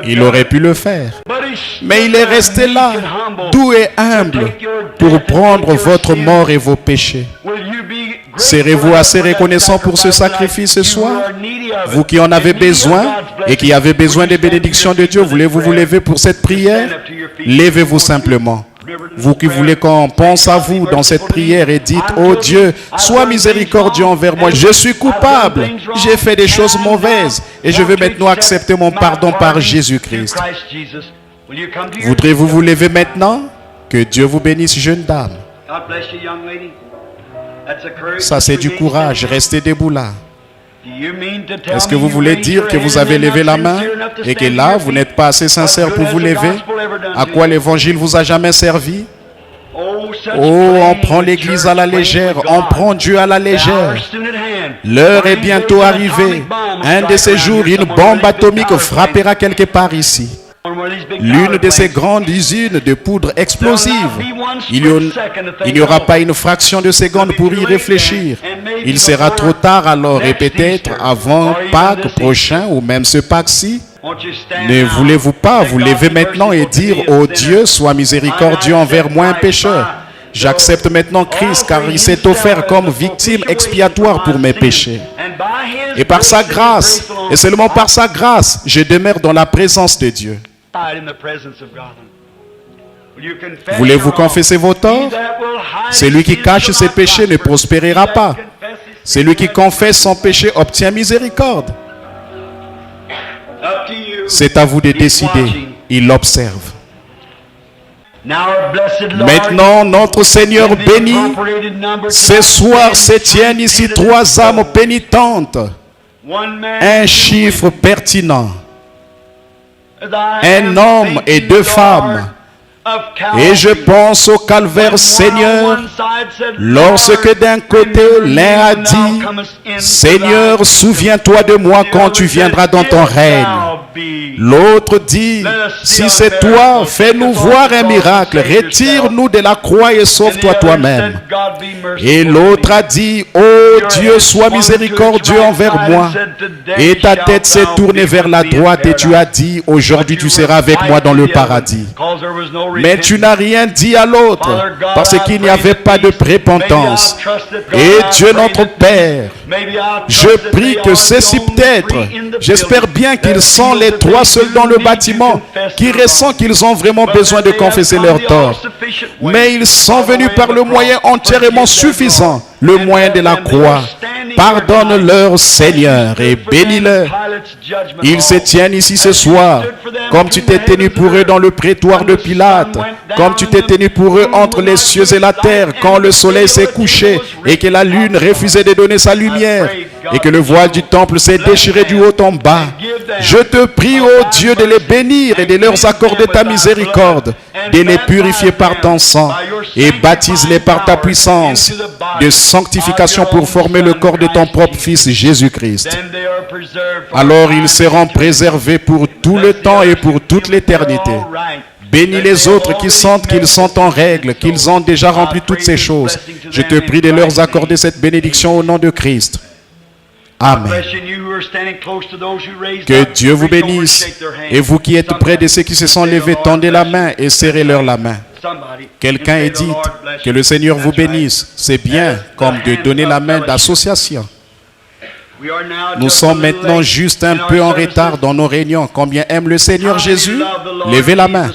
Il aurait pu le faire. Mais il est resté là, doux et humble, pour prendre votre mort et vos péchés. Serez-vous assez reconnaissant pour ce sacrifice ce soir? Vous qui en avez besoin et qui avez besoin des bénédictions de Dieu, voulez-vous vous lever pour cette prière? Levez-vous simplement. Vous qui voulez qu'on pense à vous dans cette prière et dites, oh Dieu, sois miséricordieux envers moi. Je suis coupable. J'ai fait des choses mauvaises et je veux maintenant accepter mon pardon par Jésus-Christ. Voudrez-vous vous lever maintenant? Que Dieu vous bénisse, jeune dame. Ça, c'est du courage. Restez debout là. Est-ce que vous voulez dire que vous avez levé la main et que là, vous n'êtes pas assez sincère pour vous lever? À quoi l'évangile vous a jamais servi? Oh, on prend l'église à la légère, on prend Dieu à la légère. L'heure est bientôt arrivée. Un de ces jours, une bombe atomique frappera quelque part ici. L'une de ces grandes usines de poudre explosive. Il n'y aura pas une fraction de seconde pour y réfléchir. Il sera trop tard alors et peut-être avant Pâques prochain ou même ce Pâques-ci. Ne voulez-vous pas vous lever maintenant et dire, oh Dieu, sois miséricordieux envers moi un pécheur. J'accepte maintenant Christ car il s'est offert comme victime expiatoire pour mes péchés. Et par sa grâce, et seulement par sa grâce, je demeure dans la présence de Dieu. Voulez-vous confesser vos torts? Celui qui cache ses péchés ne prospérera pas. Celui qui confesse son péché obtient miséricorde. C'est à vous de décider. Il l'observe. Maintenant, notre Seigneur béni, ce soir se tiennent ici 3 âmes pénitentes. Un chiffre pertinent. Un homme et 2 femmes. Et je pense au calvaire, Seigneur, lorsque d'un côté l'un a dit, Seigneur, souviens-toi de moi quand tu viendras dans ton règne. L'autre dit, si c'est toi, fais-nous voir un miracle, retire-nous de la croix et sauve-toi toi-même. Et l'autre a dit, oh Dieu, sois miséricordieux envers moi. Et ta tête s'est tournée vers la droite et tu as dit, aujourd'hui tu seras avec moi dans le paradis. Mais tu n'as rien dit à l'autre, parce qu'il n'y avait pas de repentance. Et Dieu notre Père, je prie que ceci peut-être, j'espère bien qu'ils sont les 3 seuls dans le bâtiment, qui ressentent qu'ils ont vraiment besoin de confesser leurs torts. Mais ils sont venus par le moyen entièrement suffisant, le moyen de la croix. Pardonne-leur, Seigneur, et bénis-leur. Ils se tiennent ici ce soir, comme tu t'es tenu pour eux dans le prétoire de Pilate, comme tu t'es tenu pour eux entre les cieux et la terre, quand le soleil s'est couché et que la lune refusait de donner sa lumière, et que le voile du temple s'est déchiré du haut en bas. Je te prie, ô Dieu, de les bénir et de leur accorder ta miséricorde, de les purifier par ton sang, et baptise-les par ta puissance de sanctification pour former le corps de ton propre Fils Jésus-Christ. Alors ils seront préservés pour tout le temps et pour toute l'éternité. Bénis les autres qui sentent qu'ils sont en règle, qu'ils ont déjà rempli toutes ces choses. Je te prie de leur accorder cette bénédiction au nom de Christ. Amen. Que Dieu vous bénisse. Et vous qui êtes près de ceux qui se sont levés, tendez la main et serrez-leur la main. Quelqu'un est dit que le Seigneur vous bénisse. C'est bien comme de donner la main d'association. Nous sommes maintenant juste un peu en retard dans nos réunions. Combien aime le Seigneur Jésus? Levez la main.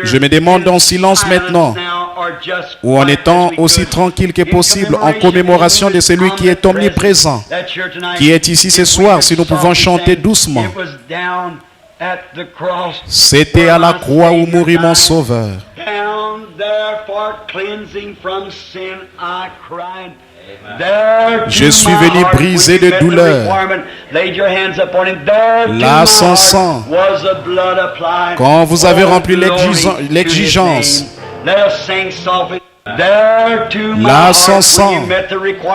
Je me demande en silence maintenant, ou en étant aussi tranquille que possible, en commémoration de celui qui est omniprésent, qui est ici ce soir, si nous pouvons chanter doucement. C'était à la croix où mourit mon Sauveur. Je suis venu briser de douleur. Là, son sang, quand vous avez rempli l'exigence, là, son sang,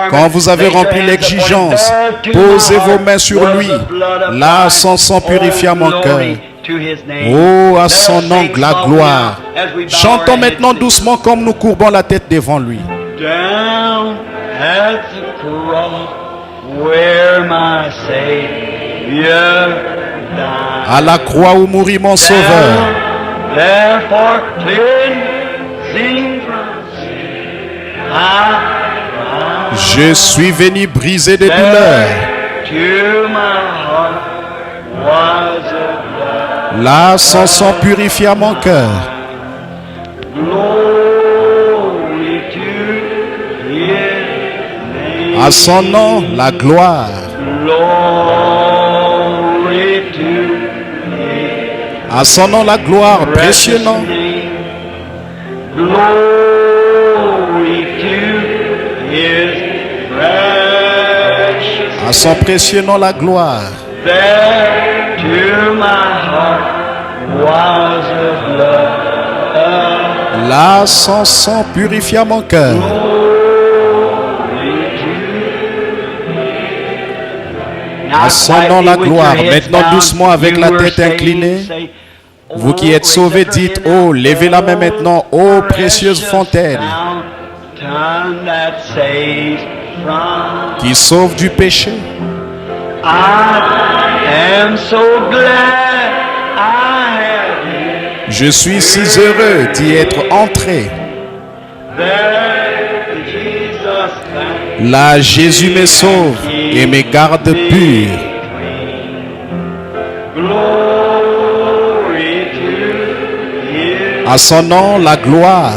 quand vous avez rempli l'exigence, posez vos mains sur lui. Là, son sang purifia mon cœur. Oh, à son nom, la gloire. Chantons maintenant doucement comme nous courbons la tête devant lui. Down at the cross where my Savior died. À la croix où mourit mon Sauveur. Therefore cleansing from sin, je suis venu briser des douleurs. To my heart was a blood. Là, son sang purifia mon cœur. À son nom, la gloire. À son nom, la gloire, précieux nom. À son précieux nom, la gloire. Là, son sang purifia mon cœur. À son nom, la gloire. Maintenant, doucement, avec la tête inclinée. Vous qui êtes sauvés, dites, oh, levez la main maintenant, ô précieuse fontaine, qui sauve du péché. Je suis si heureux d'y être entré. Là, Jésus me sauve et me garde pur. À son nom, la gloire.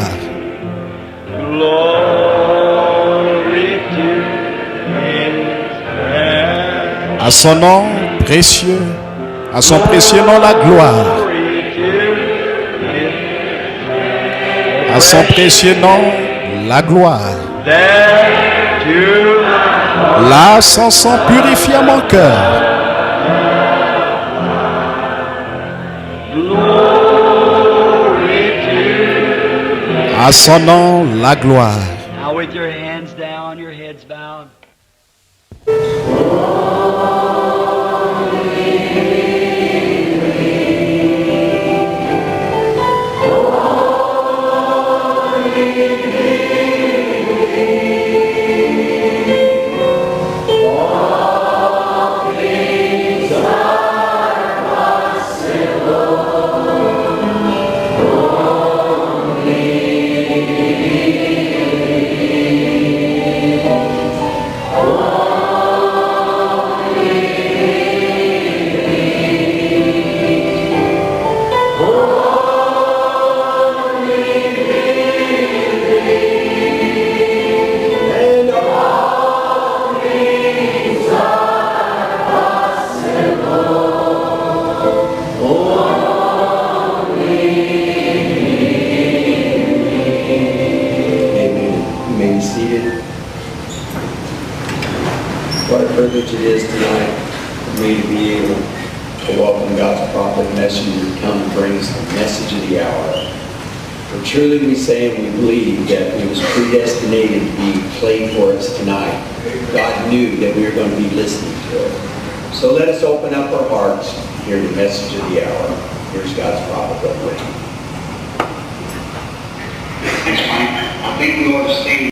À son nom précieux. À son précieux nom, la gloire. À son précieux nom, la gloire. Là, son sang purifia mon cœur. À son nom, la gloire. Now with your hands down, your heads bowed. What a privilege it is tonight for me to be able to welcome God's prophet messenger to come and bring us the message of the hour. For truly we say and we believe that it was predestinated to be played for us tonight. God knew that we were going to be listening to it. So let us open up our hearts and hear the message of the hour. Here's God's prophet, Brother Wayne. Thanks, Mike. I think the Lord is saying